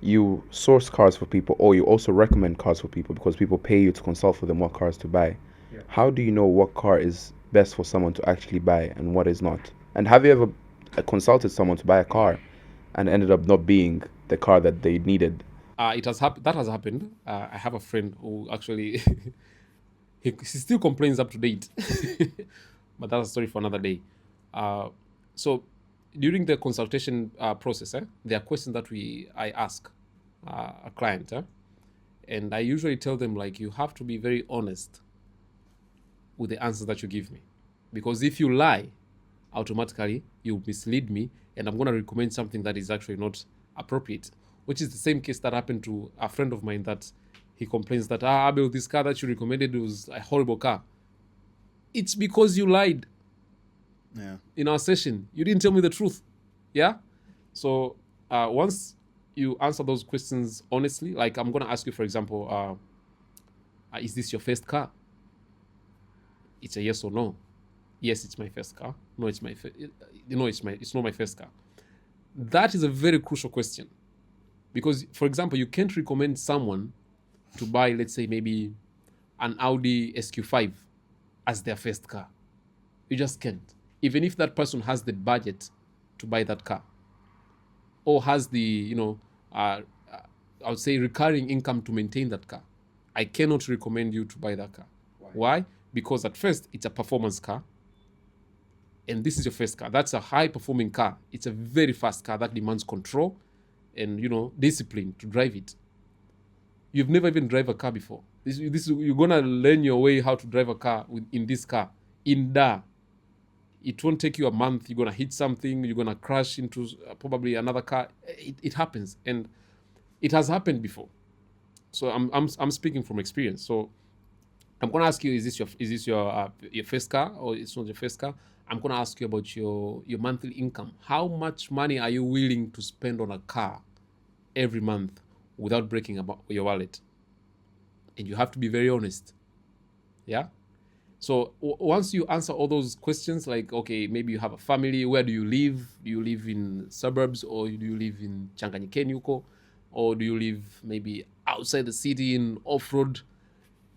S4: you source cars for people, or you also recommend cars for people because people pay you to consult for them what cars to buy. Yeah. How do you know what car is best for someone to actually buy and what is not? And have you ever consulted someone to buy a car and ended up not being the car that they needed?
S2: That has happened. I have a friend who actually he still complains up to date, but that's a story for another day. So during the consultation process, there are questions that I ask a client, and I usually tell them, like, you have to be very honest with the answers that you give me, because if you lie, automatically you mislead me, and I'm gonna recommend something that is actually not appropriate. Which is the same case that happened to a friend of mine that he complains that Abel, this car that you recommended was a horrible car. It's because you lied.
S3: Yeah.
S2: In our session. You didn't tell me the truth. Yeah? So once you answer those questions honestly, like I'm going to ask you, for example, is this your first car? It's a yes or no. Yes, it's my first car. No, it's it's not my first car. That is a very crucial question. Because, for example, you can't recommend someone to buy, let's say, maybe an Audi SQ5 as their first car. You just can't. Even if that person has the budget to buy that car, or has the, I would say, recurring income to maintain that car, I cannot recommend you to buy that car. Why? Because at first, it's a performance car, and this is your first car. That's a high-performing car. It's a very fast car that demands control and, discipline to drive it. You've never even driven a car before. You're going to learn your way how to drive a car in this car. It won't take you a month. You're going to hit something. You're going to crash into probably another car. It happens. And it has happened before. So I'm speaking from experience. So I'm going to ask you, is this your first car, or it's not your first car? I'm going to ask you about your monthly income. How much money are you willing to spend on a car every month without breaking your wallet? And you have to be very honest. Yeah? So once you answer all those questions, like, okay, maybe you have a family, where do you live? Do you live in suburbs, or do you live in Changanyikeni huko? Or do you live maybe outside the city in off-road?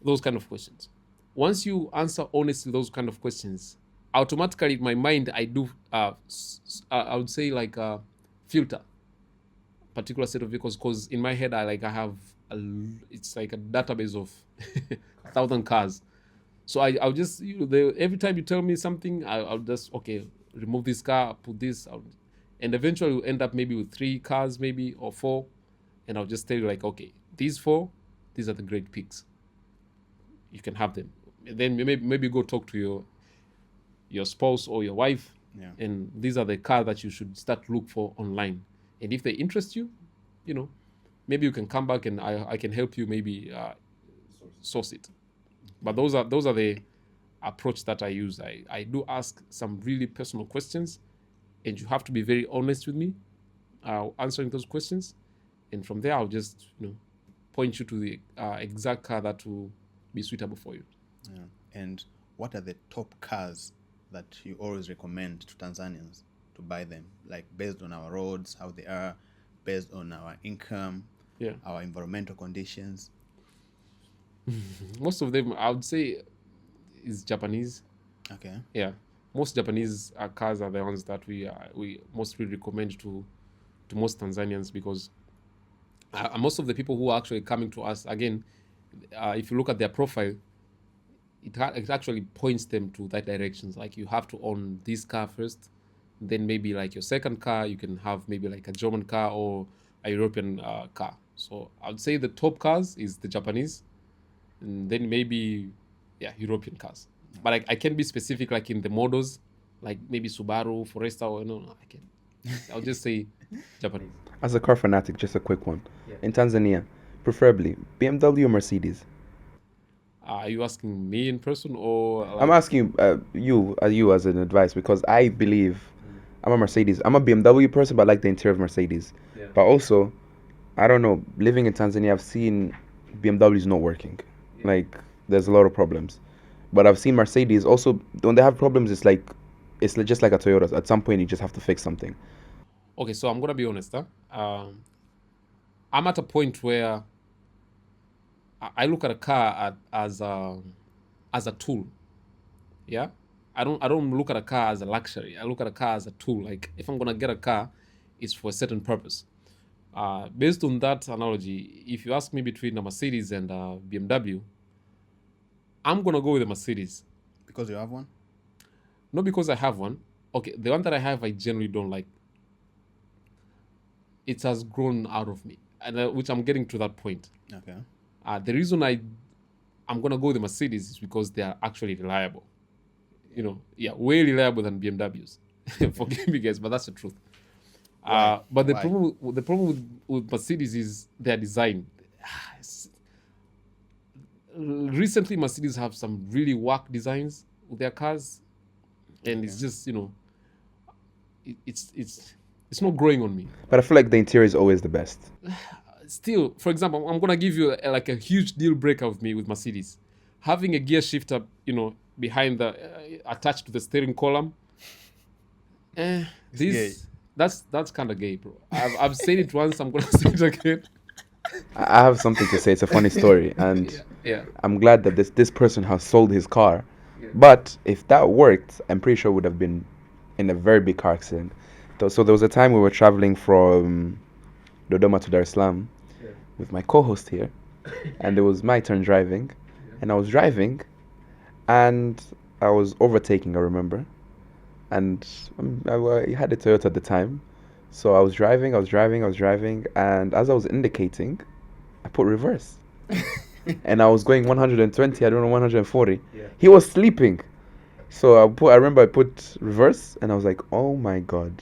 S2: Those kind of questions. Once you answer honestly those kind of questions, automatically in my mind, I do, I would say, like, filter particular set of vehicles, because in my head, it's like a database of 1,000 cars. So I'll just, every time you tell me something, I'll just, okay, remove this car, put this out. And eventually we'll end up maybe with 3 cars, maybe, or 4. And I'll just tell you, like, okay, these 4, these are the great picks. You can have them. And then maybe go talk to your spouse or your wife.
S3: Yeah.
S2: And these are the cars that you should start look for online. And if they interest you, maybe you can come back and I can help you maybe source it. But those are the approach that I use. I do ask some really personal questions, and you have to be very honest with me answering those questions. And from there, I'll just point you to the exact car that will be suitable for you.
S3: Yeah. And what are the top cars that you always recommend to Tanzanians to buy them? Like, based on our roads, how they are, based on our income, our environmental conditions.
S2: Most of them, I would say, is Japanese.
S3: Okay.
S2: Yeah, most Japanese cars are the ones that we mostly recommend to most Tanzanians, because most of the people who are actually coming to us, again, if you look at their profile, it actually points them to that directions. Like, you have to own this car first, then maybe like your second car, you can have maybe like a German car or a European car. So I would say the top cars is the Japanese, and then maybe European cars. But I can be specific, like in the models, like maybe Subaru, Forester, or I can. I'll just say Japanese.
S4: As a car fanatic, just a quick one. Yeah. In Tanzania, preferably BMW or Mercedes?
S2: Are you asking me in person, or
S4: I'm asking you as an advice, because I believe I'm a BMW person, but I like the interior of Mercedes. Yeah. But also, I don't know, living in Tanzania, I've seen BMWs not working. Yeah. Like, there's a lot of problems. But I've seen Mercedes also, when they have problems, it's just like a Toyota. At some point, you just have to fix something.
S2: Okay, so I'm gonna be honest. I'm at a point where I look at a car as a tool. Yeah, I don't look at a car as a luxury. I look at a car as a tool. Like, if I'm gonna get a car, it's for a certain purpose. Based on that analogy, if you ask me between a Mercedes and a BMW, I'm gonna go with the Mercedes.
S3: Because you have one?
S2: Not because I have one. Okay, the one that I have, I generally don't like. It has grown out of me, and which I'm getting to that point.
S3: Okay.
S2: The reason I'm gonna go with the Mercedes is because they are actually reliable. Way reliable than BMWs. Forgive me, guys, but that's the truth.
S3: Why?
S2: But
S3: Why?
S2: the problem with Mercedes is their design. Recently, Mercedes have some really whack designs with their cars, and it's just it's not growing on me.
S4: But I feel like the interior is always the best.
S2: Still, for example, I'm gonna give you like a huge deal breaker with me with Mercedes, having a gear shifter, behind the attached to the steering column.
S3: gay.
S2: That's kind of gay, bro. I've said it once. I'm gonna say it again.
S4: I have something to say. It's a funny story, and
S2: Yeah.
S4: I'm glad that this person has sold his car. But if that worked, I'm pretty sure it would have been in a very big car accident. So there was a time we were traveling from Dodoma to Dar es Salaam with my co-host here, and it was my turn driving, and I was driving, and I was overtaking, I remember, and I had a Toyota at the time, so I was driving, and as I was indicating, I put reverse, and I was going 120, I don't know, 140. He was sleeping, so I remember I put reverse, and I was like, oh my god.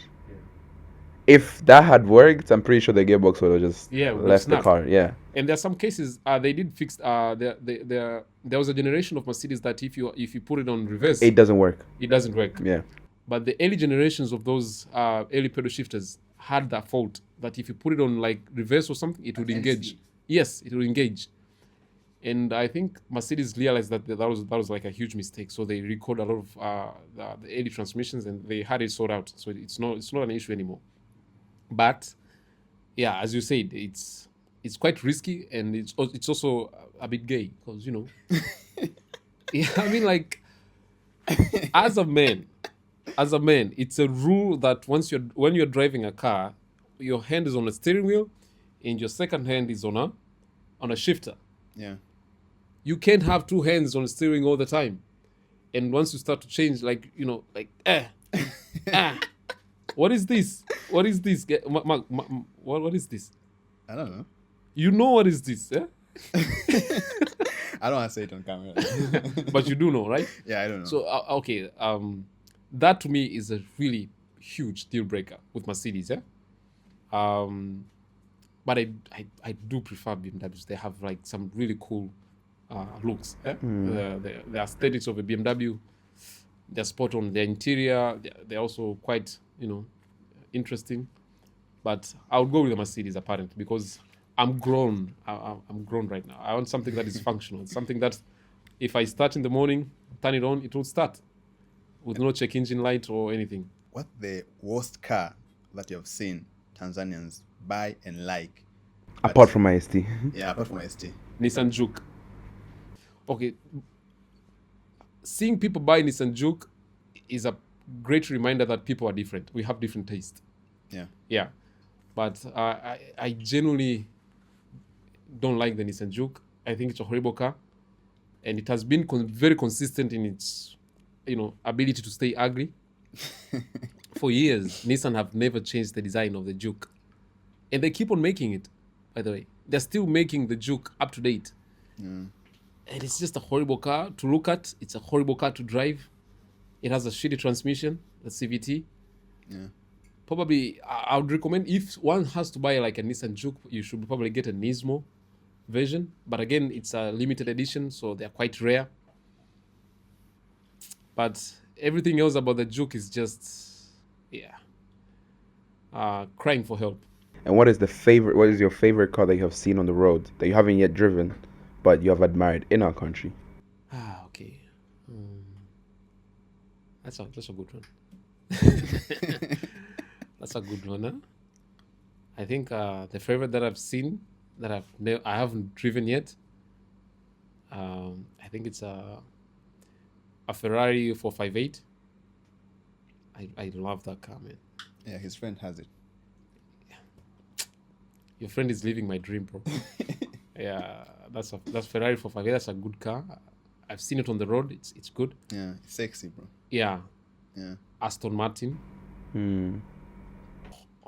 S4: If that had worked, I'm pretty sure the gearbox would have just
S2: would have
S4: left the
S2: snapped.
S4: car. Yeah.
S2: And there are some cases they did fix. There was a generation of Mercedes that if you put it on reverse,
S4: It doesn't work.
S2: it doesn't work.
S4: Yeah.
S2: But the early generations of those early pedal shifters had that fault that if you put it on like reverse or something, it would engage. Yes, it would engage. And I think Mercedes realized that was like a huge mistake. So they recalled a lot of the early transmissions and they had it sorted out. So it's not an issue anymore. But yeah, as you said, it's quite risky and it's also a bit gay because yeah, I mean, like, as a man, it's a rule that when you're driving a car, your hand is on the steering wheel and your second hand is on a shifter.
S3: Yeah.
S2: You can't have two hands on the steering all the time. And once you start to change, like, what is this? What is this? What is this?
S3: I don't know.
S2: You know what is this, yeah?
S3: I don't want to say it on camera.
S2: But you do know, right?
S3: Yeah, I don't know.
S2: So okay, that to me is a really huge deal breaker with Mercedes, yeah. But I do prefer BMWs. They have like some really cool looks. Yeah? The aesthetics of a BMW, they're spot on. Their interior, they're also quite interesting. But I would go with the Mercedes apparently because I'm grown. I'm grown right now. I want something that is functional. Something that if I start in the morning, turn it on, it will start with no check engine light or anything.
S3: What's the worst car that you have seen Tanzanians buy and like?
S4: Apart from my ST.
S3: Yeah, apart from ST.
S2: Nissan Juke. Okay. Seeing people buy Nissan Juke is a great reminder that people are different. We have different taste.
S3: Yeah.
S2: Yeah. But I genuinely don't like the Nissan Juke. I think it's a horrible car. And it has been very consistent in its, ability to stay ugly. For years, Nissan have never changed the design of the Juke. And they keep on making it, by the way. They're still making the Juke up to date. And it's just a horrible car to look at. It's a horrible car to drive. It has a shitty transmission, the CVT.
S3: Yeah.
S2: Probably, I would recommend if one has to buy like a Nissan Juke, you should probably get a Nismo version. But again, it's a limited edition, so they're quite rare. But everything else about the Juke is just, crying for help.
S4: And what is your favorite car that you have seen on the road that you haven't yet driven, but you have admired in our country?
S2: Okay. That's a good one. That's a good one, huh? I think the favorite that I've seen that I haven't driven yet. I think it's a Ferrari 458. I love that car, man.
S3: Yeah, his friend has it.
S2: Your friend is living my dream, bro. Yeah, that's Ferrari 458. That's a good car. I've seen it on the road. It's good.
S3: Yeah, it's sexy, bro.
S2: Yeah.
S3: Yeah.
S2: Aston Martin.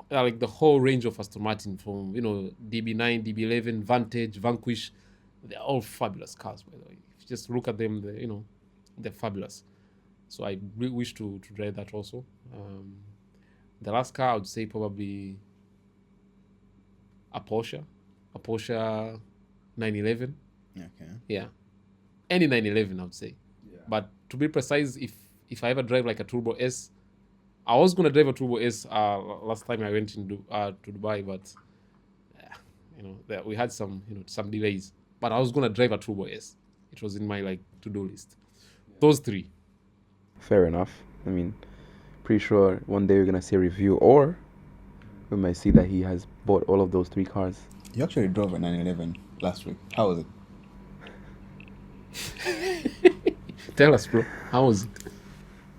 S2: Like the whole range of Aston Martin from, DB9, DB11, Vantage, Vanquish. They're all fabulous cars, by the way. If you just look at them, they're fabulous. So I really wish to drive that also. The last car I would say probably a Porsche 911.
S3: Okay.
S2: Yeah, any 911 I would say. But to be precise, if I ever drive like a Turbo S, I was gonna drive a Turbo S last time I went to Dubai, but we had some some delays. But I was gonna drive a Turbo S. It was in my like to-do list. Those three.
S4: Fair enough. I mean, pretty sure one day we're gonna see a review, or we might see that he has bought all of those 3 cars.
S3: You actually drove a 911 last week. How was it?
S2: Tell us, bro. How was it?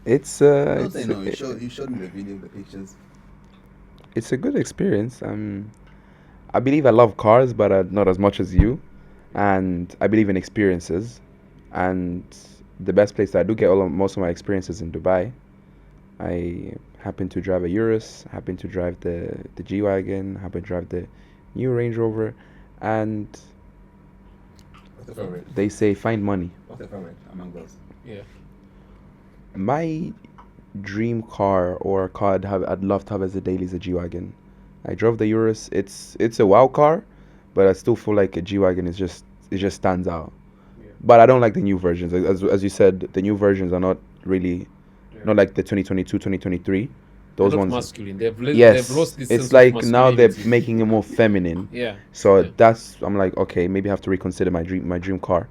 S4: It's
S3: Don't say no. You showed me the video, the pictures.
S4: it's a good experience. I believe I love cars, but not as much as you. And I believe in experiences. And the best place that I do get most of my experiences in Dubai. I happen to drive a Urus, happen to drive the G-Wagon, happen to drive the new Range Rover, and
S3: What's the favorite?
S4: they say find money.
S3: What's the favorite among those?
S2: Yeah.
S4: My dream car or car I'd love to have as a daily is a G-Wagon. I drove the Urus. It's a wow car, but I still feel like a G-Wagon it just stands out.
S2: Yeah.
S4: But I don't like the new versions. As you said, the new versions are not really not like the 2022, 2023. Those
S2: They're not
S4: ones.
S2: masculine.
S4: Yes,
S2: They've lost this
S4: it's
S2: sense
S4: like
S2: of
S4: now they're
S2: masculinity.
S4: making it more feminine.
S2: Yeah.
S4: So
S2: Yeah.
S4: I'm like, okay, maybe I have to reconsider my dream car.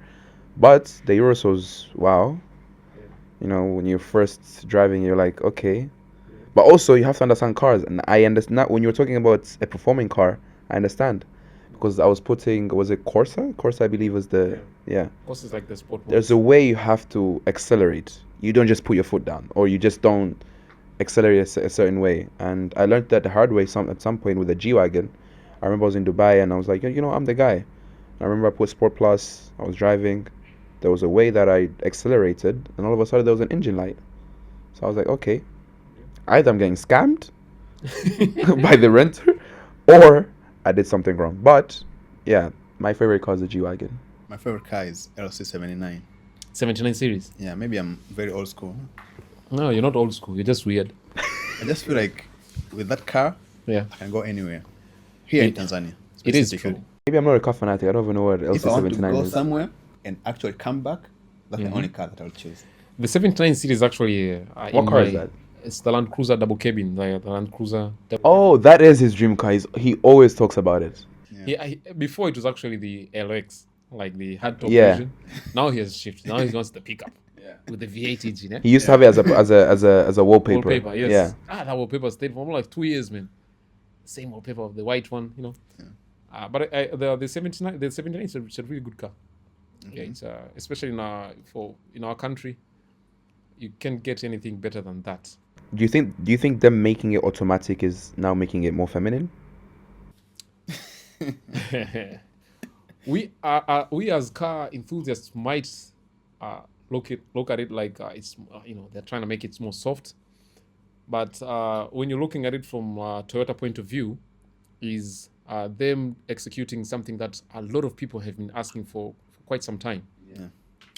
S4: But the Urus was wow. You know, when you're first driving, you're like, okay. But also, you have to understand cars, and I understand when you're talking about a performing car. I understand because I was was it Corsa? Corsa, I believe, was the yeah.
S2: Of course, it's like the sport mode.
S4: There's a way you have to accelerate. You don't just put your foot down, or you just don't accelerate a certain way. And I learned that the hard way at some point with the G-Wagon. I remember I was in Dubai and I was like, I'm the guy. I remember I put Sport Plus, I was driving. There was a way that I accelerated, and all of a sudden there was an engine light. So I was like, okay, either I'm getting scammed by the renter, or I did something wrong. But yeah, my favorite car is the G-Wagon.
S3: My favorite car is LC79.
S2: 79 series.
S3: Yeah, maybe I'm very old school.
S2: No, you're not old school. You're just weird.
S3: I just feel like with that car,
S2: Yeah.
S3: I can go anywhere. Here in Tanzania.
S2: It is
S3: specifically.
S2: true.
S4: Maybe I'm not a car fanatic. I don't even know what
S3: If I want to
S4: LC79
S3: go
S4: is.
S3: somewhere and actually come back, that's
S2: Mhm.
S3: the only car that I'll choose.
S2: The 79 series actually.
S4: What car is that?
S2: It's the Land Cruiser double cabin. The Land Cruiser. Double
S4: Oh, that is his dream car. He always talks about it.
S2: Before it was actually the LX, like the hardtop
S4: Yeah.
S2: version. Now he has shifted. Now he wants the pickup with the V8 engine. Eh?
S4: He used to have it as a wallpaper.
S2: Wallpaper, yes.
S4: Yeah.
S2: That wallpaper stayed for like 2 years, man. Same wallpaper of the white one, But the 79 is a really good car. Yeah, it's especially in our country, you can't get anything better than that.
S4: Do you think them making it automatic is now making it more feminine?
S2: We as car enthusiasts might look at it like it's they're trying to make it more soft, but when you're looking at it from a Toyota point of view, is them executing something that a lot of people have been asking for quite some time.
S3: Yeah.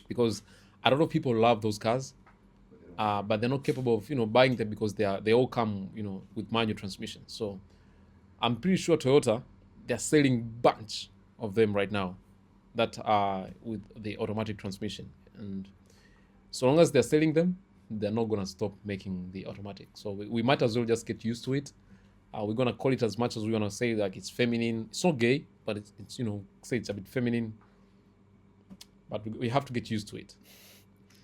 S2: Because a lot of people love those cars, but they're not capable of buying them because they all come with manual transmission. So I'm pretty sure Toyota, they're selling bunch of them right now that are with the automatic transmission, and so long as they're selling them, they're not gonna stop making the automatic. So we might as well just get used to it. We're gonna call it as much as we wanna say like it's feminine. It's not gay, but it's say it's a bit feminine. But we have to get used to it.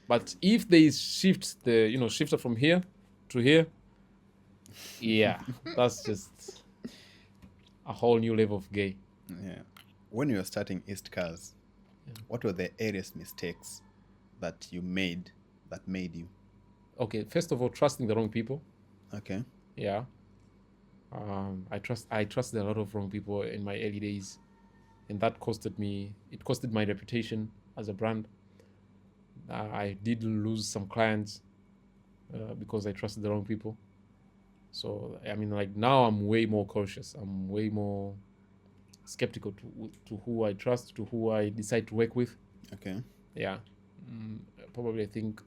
S2: But if they shift shifter from here to here, yeah, that's just a whole new level of gay.
S3: Yeah. When you were starting East Cars, what were the earliest mistakes that you made that made you?
S2: Okay, first of all, trusting the wrong people.
S3: Okay.
S2: Yeah. I trusted a lot of wrong people in my early days, and that costed my reputation as a brand. I did lose some clients because I trusted the wrong people. So I mean, like now I'm way more cautious. I'm way more skeptical to who I trust, to who I decide to work with.
S3: Okay.
S2: Yeah. Probably I think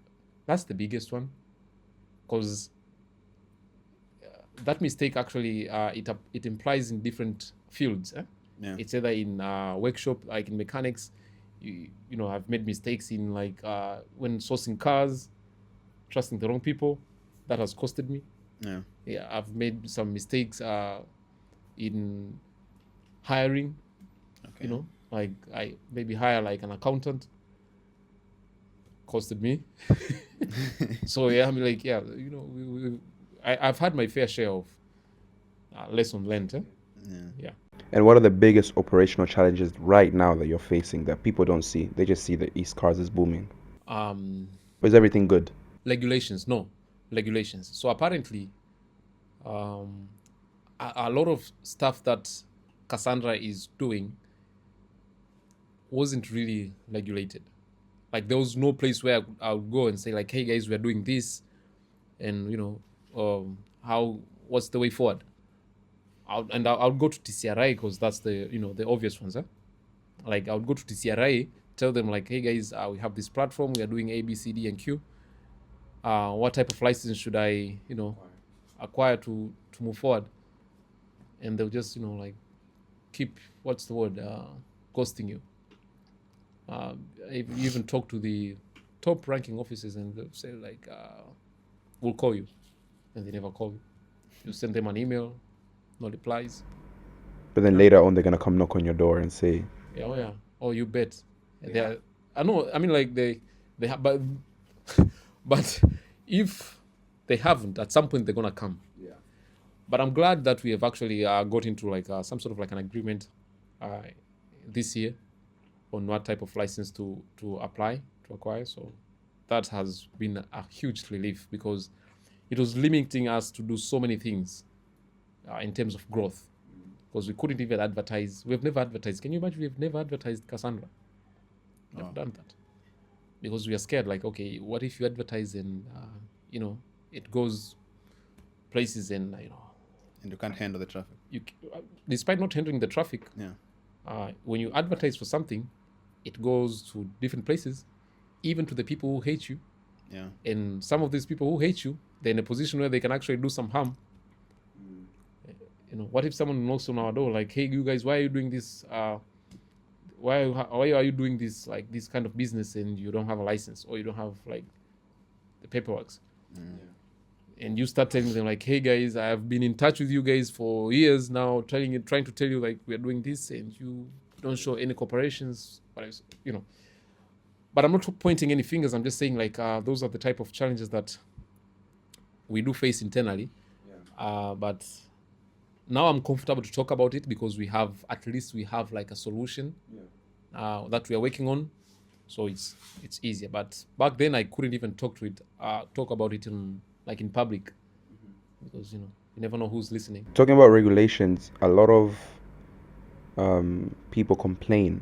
S2: That's the biggest one, because that mistake actually it implies in different fields.
S3: Yeah.
S2: It's either in workshop, like in mechanics. You know, I've made mistakes in like when sourcing cars, trusting the wrong people. That has costed me.
S3: Yeah.
S2: Yeah, I've made some mistakes in hiring.
S3: Okay.
S2: You know, like I maybe hire like an accountant. Costed me. So yeah, I mean, like, yeah, you know, I've had my fair share of lesson learned. Yeah.
S4: And what are the biggest operational challenges right now that you're facing that people don't see? They just see the East cars is booming. Is everything good?
S2: Regulations, no, regulations. So apparently, a lot of stuff that Cassandra is doing wasn't really regulated. Like there was no place where I would go and say like, hey guys, we're doing this, and you know, what's the way forward? I'll go to TCRI because that's the, you know, the obvious ones. Like I would go to TCRI, tell them like, hey guys, we have this platform, we are doing A, B, C, D, and Q. What type of license should I, you know, acquire to move forward? And they'll just, you know, like keep, what's the word, ghosting you. If you even talk to the top ranking officers and they'll say like, we'll call you, and they never call you. You send them an email, no replies.
S4: But then later on, they're gonna come knock on your door and say,
S2: yeah, oh yeah, oh you bet. Yeah. I know. I mean, like they have, but if they haven't, at some point they're gonna come.
S4: Yeah.
S2: But I'm glad that we have actually got into like some sort of like an agreement this year on what type of license to acquire. So that has been a huge relief because it was limiting us to do so many things in terms of growth, because we couldn't even advertise. We've never advertised. Can you imagine? We've never advertised Cassandra. Never done that because we are scared. Like, okay, what if you advertise and you know, it goes places and you know,
S3: And you can't handle the traffic.
S2: Despite not handling the traffic,
S3: Yeah.
S2: when you advertise for something, it goes to different places, even to the people who hate you.
S3: Yeah.
S2: And some of these people who hate you, they're in a position where they can actually do some harm. You know, what if someone knocks on our door like, hey, you guys, why are you doing this? Why are you doing this, like this kind of business, and you don't have a license or you don't have like the paperwork? And you start telling them like, hey guys, I have been in touch with you guys for years now, trying to tell you like we are doing this, and you don't show any cooperations, you know. But I'm not pointing any fingers. I'm just saying like those are the type of challenges that we do face internally. But now I'm comfortable to talk about it because at least we have like a solution that we are working on. So it's easier. But back then I couldn't even talk about it in public, because you know, you never know who's listening.
S4: Talking about regulations, a lot of people complain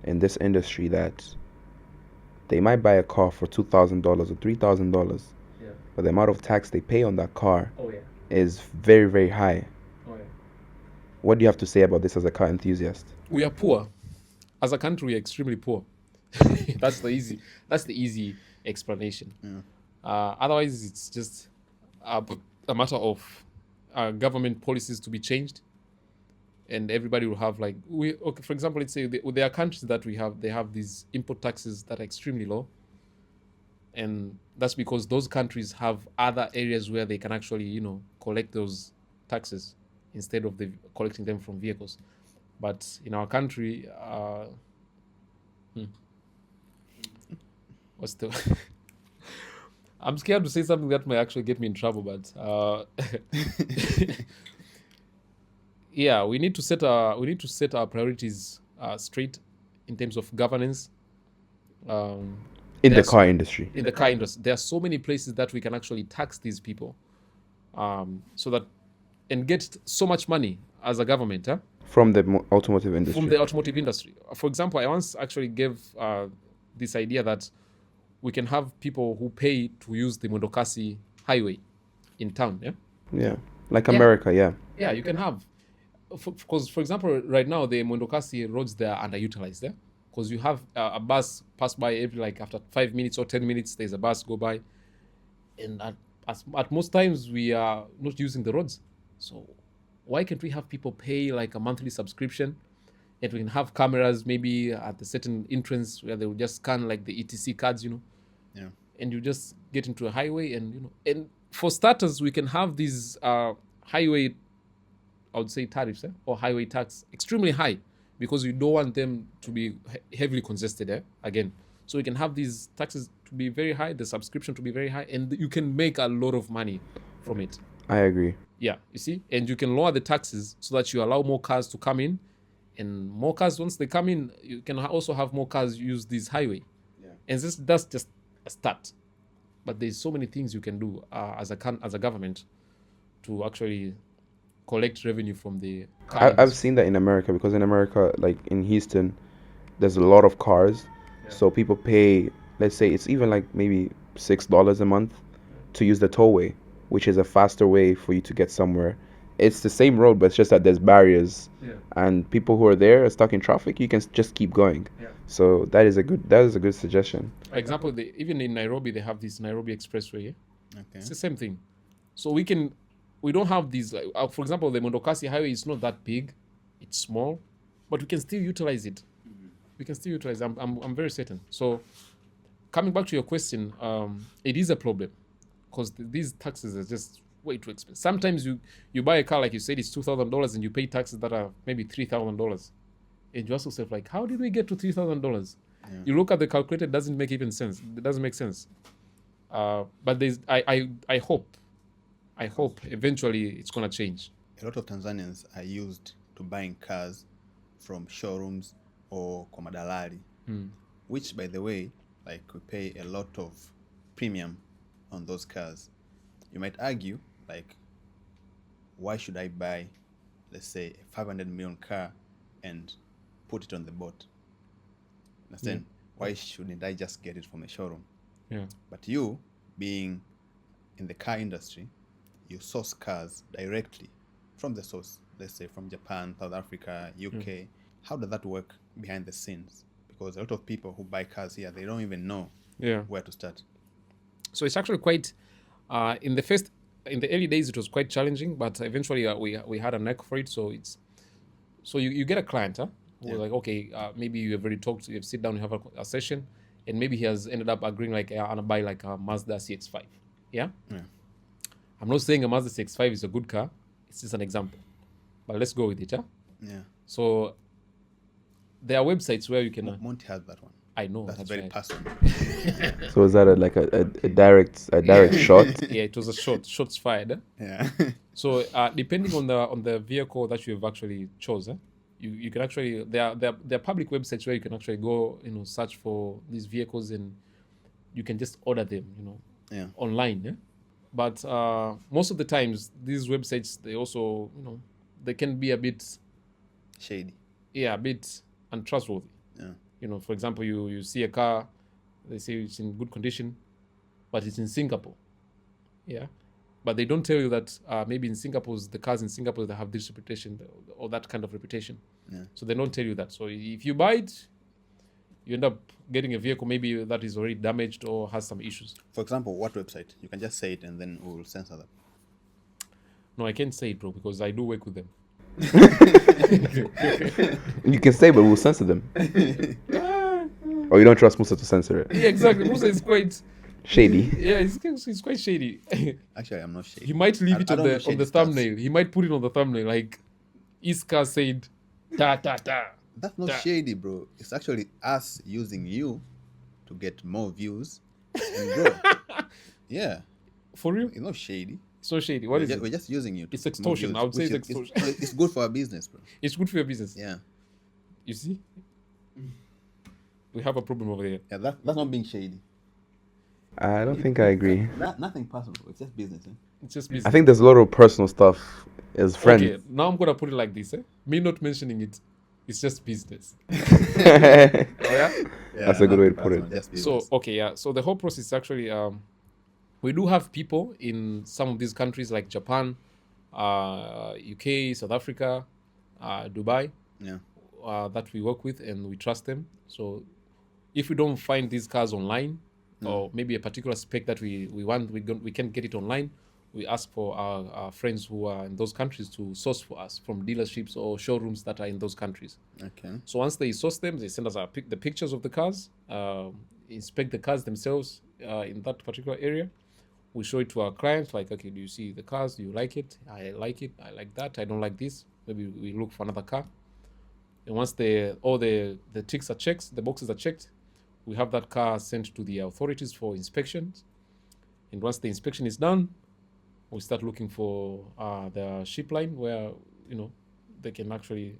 S4: in this industry that they might buy a car for $2,000 or $3,000, but the amount of tax they pay on that car is very, very high. What do you have to say about this as a car enthusiast?
S2: We are poor. As a country, we are extremely poor. That's the easy explanation. Otherwise, it's just a matter of government policies to be changed, and everybody will have like for example, let's say there are countries that they have these import taxes that are extremely low, and that's because those countries have other areas where they can actually, you know, collect those taxes instead of collecting them from vehicles. But in our country, what's the I'm scared to say something that might actually get me in trouble, but yeah, we need to set our priorities straight in terms of governance.
S4: In the car industry.
S2: In the car industry, there are so many places that we can actually tax these people, so that and get so much money as a government,
S4: from the automotive industry.
S2: From the automotive industry. For example, I once actually gave this idea that we can have people who pay to use the Mondokasi highway in town.
S4: Yeah, like America.
S2: Yeah, you can have, because for example, right now the Mondokasi roads, they are underutilized, because you have a bus pass by every, like, after 5 minutes or 10 minutes, there's a bus go by. And at most times, we are not using the roads. So why can't we have people pay like a monthly subscription, and we can have cameras maybe at a certain entrance where they will just scan like the ETC cards,
S3: Yeah.
S2: and you just get into a highway, and and for starters, we can have these highway, I would say, tariffs, or highway tax extremely high, because you don't want them to be heavily congested again. So we can have these taxes to be very high, the subscription to be very high, and you can make a lot of money from it.
S4: I agree.
S2: Yeah, you see? And you can lower the taxes so that you allow more cars to come in. And more cars, once they come in, you can also have more cars use this highway.
S3: Yeah.
S2: And that's just a start. But there's so many things you can do as a government to actually collect revenue from the car
S4: I've seen that in America, because in America, like in Houston, there's a lot of cars. So people pay, let's say it's even like maybe $6 a month to use the tollway, which is a faster way for you to get somewhere. It's the same road, but it's just that there's barriers, and people who are there are stuck in traffic. You can just keep going. So that is a good suggestion.
S2: For example, even in Nairobi, they have this Nairobi Expressway.
S3: Okay.
S2: It's the same thing. So we don't have these, like, for example, the Mondokasi Highway is not that big. It's small, but we can still utilize it. We can still utilize it. I'm very certain. So coming back to your question, it is a problem, because these taxes are just way too expensive. Sometimes you buy a car, like you said, it's $2,000, and you pay taxes that are maybe $3,000. And you ask yourself, like, how did we get to $3,000? You look at the calculator, it doesn't make even sense. It doesn't make sense. But I hope eventually it's going to change.
S3: A lot of Tanzanians are used to buying cars from showrooms or kwa madalali, which, by the way, like, we pay a lot of premium on those cars. You might argue, like, why should I buy, let's say, a 500 million car and put it on the boat? Understand? Why shouldn't I just get it from a showroom?
S2: Yeah.
S3: But you, being in the car industry, you source cars directly from the source, let's say from Japan, South Africa, UK. How does that work behind the scenes? Because a lot of people who buy cars here, they don't even know where to start.
S2: So it's actually quite, in the early days, it was quite challenging, but eventually we had a knack for it. So you get a client, who's like, okay, maybe you have already talked, you have sit down, you have a session, and maybe he has ended up agreeing, like, I want to buy like a Mazda CX-5. Yeah? I'm not saying a Mazda CX-5 is a good car. It's just an example. But let's go with it,
S3: Yeah.
S2: So there are websites where you can...
S3: Monty has that one.
S2: I know.
S3: That's very
S2: right.
S3: personal.
S4: So is that a direct shot?
S2: Yeah, it was a shots fired.
S3: Yeah.
S2: So depending on the vehicle that you've actually chosen, you can actually, there are public websites where you can actually go, search for these vehicles, and you can just order them, online. Yeah? But most of the times, these websites, they also, they can be a bit
S3: shady.
S2: Yeah, a bit untrustworthy.
S3: Yeah.
S2: For example, you see a car, they say it's in good condition, but it's in Singapore. Yeah. But they don't tell you that maybe the cars in Singapore, they have this reputation or that kind of reputation.
S3: Yeah.
S2: So they don't tell you that. So if you buy it, you end up getting a vehicle maybe that is already damaged or has some issues.
S3: For example, what website? You can just say it and then we'll censor that.
S2: No, I can't say it, bro, because I do work with them.
S4: You can say, but we'll censor them. Or you don't trust Musa to censor it?
S2: Yeah, exactly. Musa is quite
S4: shady.
S2: Yeah, he's quite shady.
S3: Actually, I'm not shady.
S2: He might leave it on the thumbnail. He might put it on the thumbnail, like Iska said, ta ta ta.
S3: That's not shady, bro. It's actually us using you to get more views and grow. Yeah.
S2: For real?
S3: It's not shady.
S2: It's not shady. What is it?
S3: We're just using you.
S2: It's extortion. I would say it's extortion.
S3: It's good for our business, bro.
S2: It's good for your business.
S3: Yeah.
S2: You see? We have a problem over here.
S3: Yeah, that's not being shady.
S4: I don't think I agree.
S3: Nothing personal. It's just business.
S2: It's just business.
S4: I think there's a lot of personal stuff as friends.
S2: Okay, now I'm going to put it like this. Me not mentioning it, it's just business.
S4: Oh, yeah? That's a good way to put it.
S2: So, okay, yeah. So the whole process actually, we do have people in some of these countries like Japan, UK, South Africa, Dubai.
S3: Yeah.
S2: that we work with, and we trust them. So if we don't find these cars online, or maybe a particular spec that we want, we can't get it online, we ask for our friends who are in those countries to source for us from dealerships or showrooms that are in those countries.
S3: Okay.
S2: So once they source them, they send us the pictures of the cars, inspect the cars themselves in that particular area. We show it to our clients, like, okay, do you see the cars? Do you like it? I like it. I like that. I don't like this. Maybe we look for another car. And once all the ticks are checked, the boxes are checked, we have that car sent to the authorities for inspections. And once the inspection is done, we start looking for the ship line where, they can actually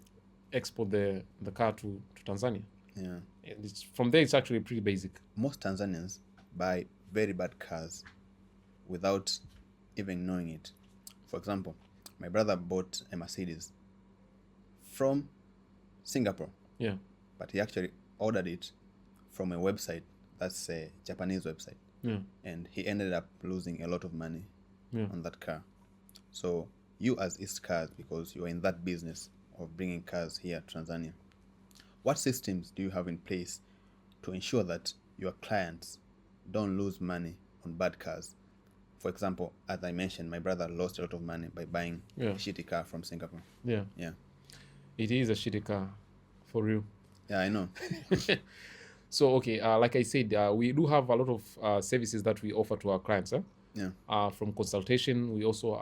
S2: export the car to Tanzania.
S3: Yeah.
S2: And from there, it's actually pretty basic.
S3: Most Tanzanians buy very bad cars without even knowing it. For example, my brother bought a Mercedes from Singapore,
S2: Yeah.
S3: but he actually ordered it from a website that's a Japanese website,
S2: Yeah.
S3: and he ended up losing a lot of money
S2: Yeah.
S3: on that car. So you, as East Cars, because you are in that business of bringing cars here to Tanzania, what systems do you have in place to ensure that your clients don't lose money on bad cars? For example, as I mentioned, my brother lost a lot of money by buying
S2: Yeah.
S3: a shitty car from Singapore.
S2: Yeah.
S3: Yeah.
S2: It is a shitty car, for real.
S3: Yeah, I know.
S2: So, okay, like I said, we do have a lot of services that we offer to our clients.
S3: Yeah.
S2: From consultation, we also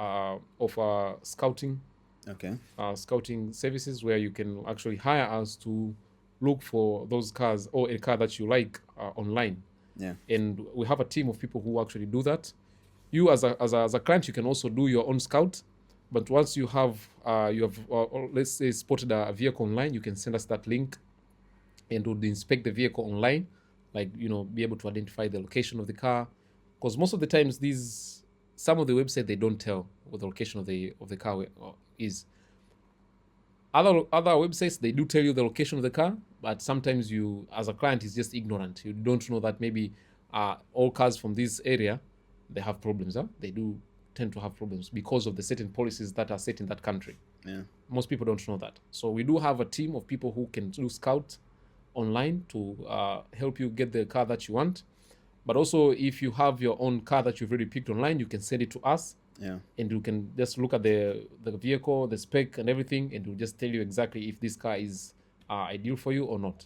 S2: offer scouting services where you can actually hire us to look for those cars or a car that you like online.
S3: Yeah.
S2: And we have a team of people who actually do that. You as a client, you can also do your own scout. But once you have let's say spotted a vehicle online, you can send us that link, and we'll inspect the vehicle online, like, be able to identify the location of the car, because most of the times some of the website, they don't tell what the location of the car is. Other websites, they do tell you the location of the car, but sometimes you, as a client, is just ignorant. You don't know that maybe all cars from this area, they have problems. They do tend to have problems because of the certain policies that are set in that country.
S3: Yeah.
S2: Most people don't know that. So we do have a team of people who can do scout online to help you get the car that you want. But also, if you have your own car that you've already picked online, you can send it to us.
S3: Yeah.
S2: And you can just look at the vehicle, the spec and everything, and we'll just tell you exactly if this car is ideal for you or not.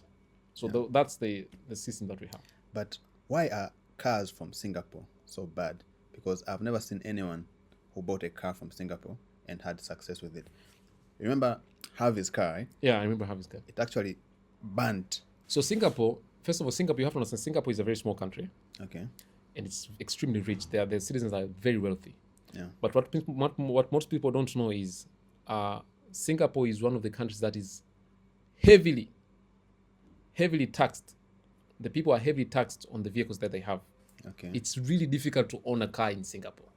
S2: So that's the system that we have.
S3: But why are cars from Singapore so bad? Because I've never seen anyone who bought a car from Singapore and had success with it. Remember Harvey's car, right?
S2: Yeah, I remember Harvey's car.
S3: It actually burnt.
S2: So Singapore, first of all, you have to understand, Singapore is a very small country.
S3: Okay.
S2: And it's extremely rich. The citizens are very wealthy.
S3: Yeah.
S2: But what most people don't know is Singapore is one of the countries that is heavily taxed. The people are heavily taxed on the vehicles that they have.
S3: Okay.
S2: It's really difficult to own a car in Singapore.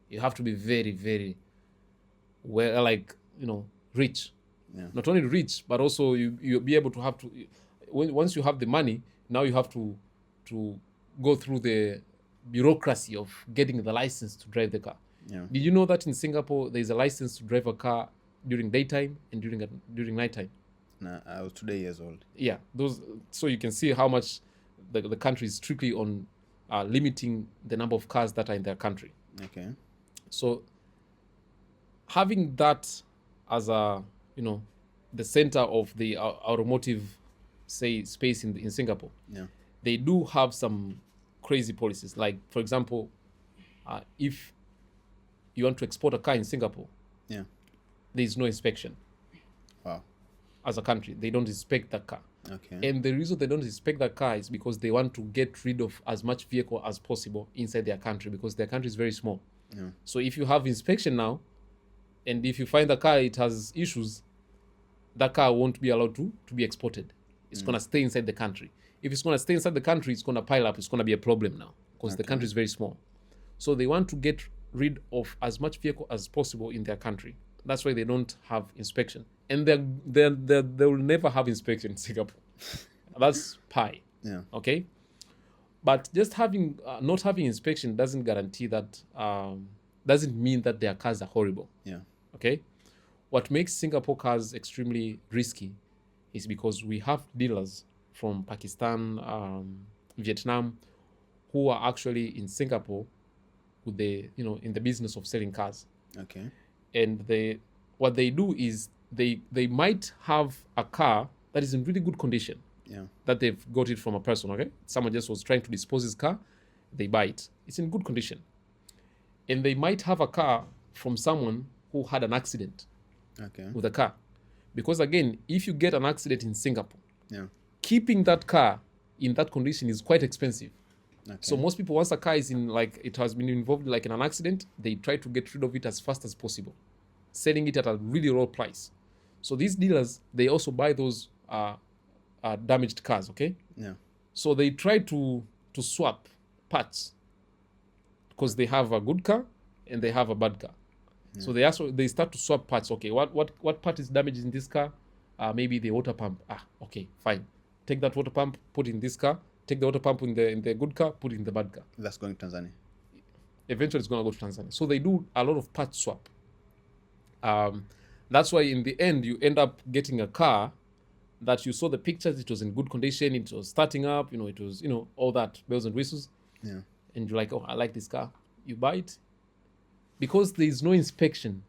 S2: You have to be very, very rich.
S3: Yeah.
S2: Not only rich, but also you'll be able to have to. Once you have the money, now you have to go through the bureaucracy of getting the license to drive the car.
S3: Yeah.
S2: Did you know that in Singapore there is a license to drive a car during daytime and during nighttime?
S3: Nah, I was 2 years old.
S2: Yeah, so you can see how much the country is strictly on limiting the number of cars that are in their country.
S3: Okay.
S2: So having that as the center of the automotive, say, space in Singapore,
S3: Yeah.
S2: they do have some crazy policies. Like, for example, if you want to export a car in Singapore,
S3: Yeah.
S2: there is no inspection.
S3: Wow.
S2: As a country, they don't inspect that car.
S3: Okay.
S2: And the reason they don't inspect that car is because they want to get rid of as much vehicle as possible inside their country, because their country is very small.
S3: Yeah.
S2: So if you have inspection now, and if you find the car, it has issues, that car won't be allowed to be exported. It's going to stay inside the country. If it's going to stay inside the country, it's going to pile up. It's going to be a problem now, because the country is very small. So they want to get rid of as much vehicle as possible in their country. That's why they don't have inspection. And they will never have inspection in Singapore. That's pie.
S3: Yeah.
S2: Okay? But just not having inspection doesn't guarantee that, doesn't mean that their cars are horrible.
S3: Yeah.
S2: Okay? What makes Singapore cars extremely risky is because we have dealers from Pakistan, Vietnam, who are actually in Singapore with in the business of selling cars.
S3: Okay.
S2: And what they do is they might have a car that is in really good condition.
S3: Yeah.
S2: That they've got it from a person, okay? Someone just was trying to dispose his car, they buy it. It's in good condition. And they might have a car from someone who had an accident
S3: Okay.
S2: with a car. Because again, if you get an accident in Singapore,
S3: Yeah.
S2: keeping that car in that condition is quite expensive.
S3: Okay.
S2: So most people, once a car is it has been involved in an accident, they try to get rid of it as fast as possible, selling it at a really low price. So these dealers, they also buy those damaged cars, okay?
S3: Yeah.
S2: So they try to swap parts because they have a good car and they have a bad car. Yeah. So they start to swap parts. Okay, what part is damaged in this car? Maybe the water pump. Okay, fine. Take that water pump, put in this car. Take the water pump in the good car, put it in the bad car.
S3: That's going to Tanzania.
S2: Eventually, it's going to go to Tanzania. So they do a lot of part swap. That's why in the end, you end up getting a car that you saw the pictures, it was in good condition, it was starting up, it was, all that, bells and whistles.
S3: Yeah.
S2: And you're like, oh, I like this car. You buy it. Because there's no inspection,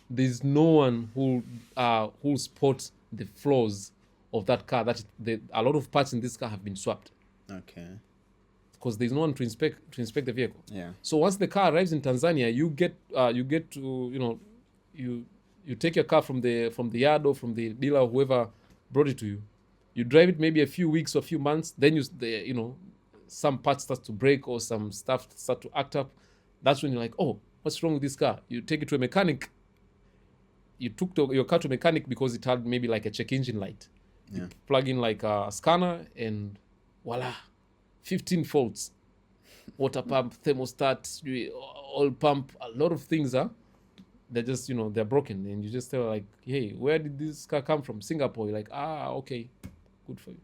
S2: there's no one who spots the flaws of that car. A lot of parts in this car have been swapped.
S3: Okay.
S2: Because there's no one to inspect the vehicle.
S3: Yeah.
S2: So once the car arrives in Tanzania, you get to you take your car from the yard or from the dealer or whoever brought it to you. You drive it maybe a few weeks or a few months. Then some parts start to break or some stuff start to act up. That's when you're like, oh, what's wrong with this car? You take it to a mechanic. You took your car to a mechanic because it had maybe like a check engine light.
S3: Yeah.
S2: You plug in like a scanner and voila, 15 faults. Water pump, thermostat, oil pump, a lot of things they're just, they're broken. And you just tell like, hey, where did this car come from? Singapore. You're like, okay, good for you.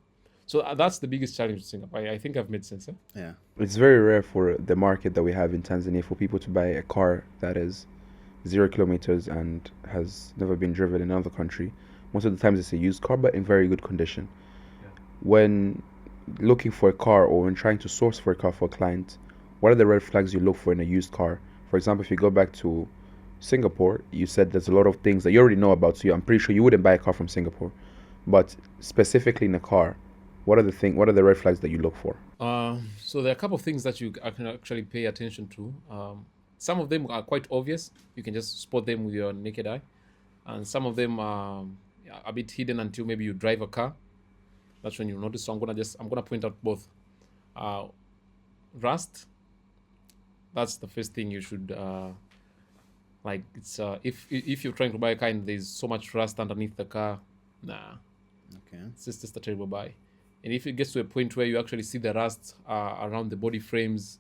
S2: So that's the biggest challenge with Singapore. I think I've made sense.
S3: Yeah.
S4: It's very rare for the market that we have in Tanzania for people to buy a car that is 0 kilometers and has never been driven in another country. Most of the times it's a used car, but in very good condition. Yeah. When looking for a car or when trying to source for a car for a client, what are the red flags you look for in a used car? For example, if you go back to Singapore, you said there's a lot of things that you already know about, so I'm pretty sure you wouldn't buy a car from Singapore. But specifically in a car, what are the red flags that you look for?
S2: So there are a couple of things that you can actually pay attention to. Some of them are quite obvious. You can just spot them with your naked eye. And some of them are a bit hidden until maybe you drive a car. That's when you notice. So I'm gonna point out both. Rust. That's the first thing you should it's if you're trying to buy a car and there's so much rust underneath the car, nah.
S3: Okay.
S2: It's just a terrible buy. And if it gets to a point where you actually see the rust around the body frames,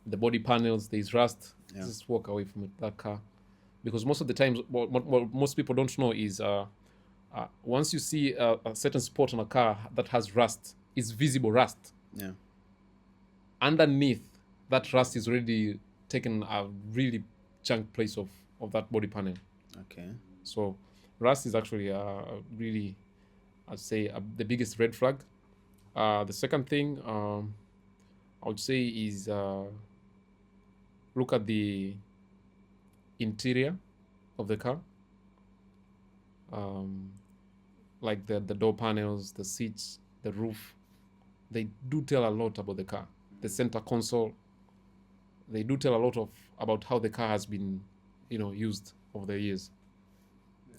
S2: the body panels, there's rust, just walk away from that car. Because most of the times, what most people don't know is once you see a certain spot on a car that has rust, it's visible rust.
S3: Yeah.
S2: Underneath, that rust is already taken a really chunk place of that body panel.
S3: Okay.
S2: So rust is actually really, I'd say, the biggest red flag. The second thing I would say is look at the interior of the car, like the door panels, the seats, the roof. They do tell a lot about the car. The center console. They do tell a lot about how the car has been, used over the years.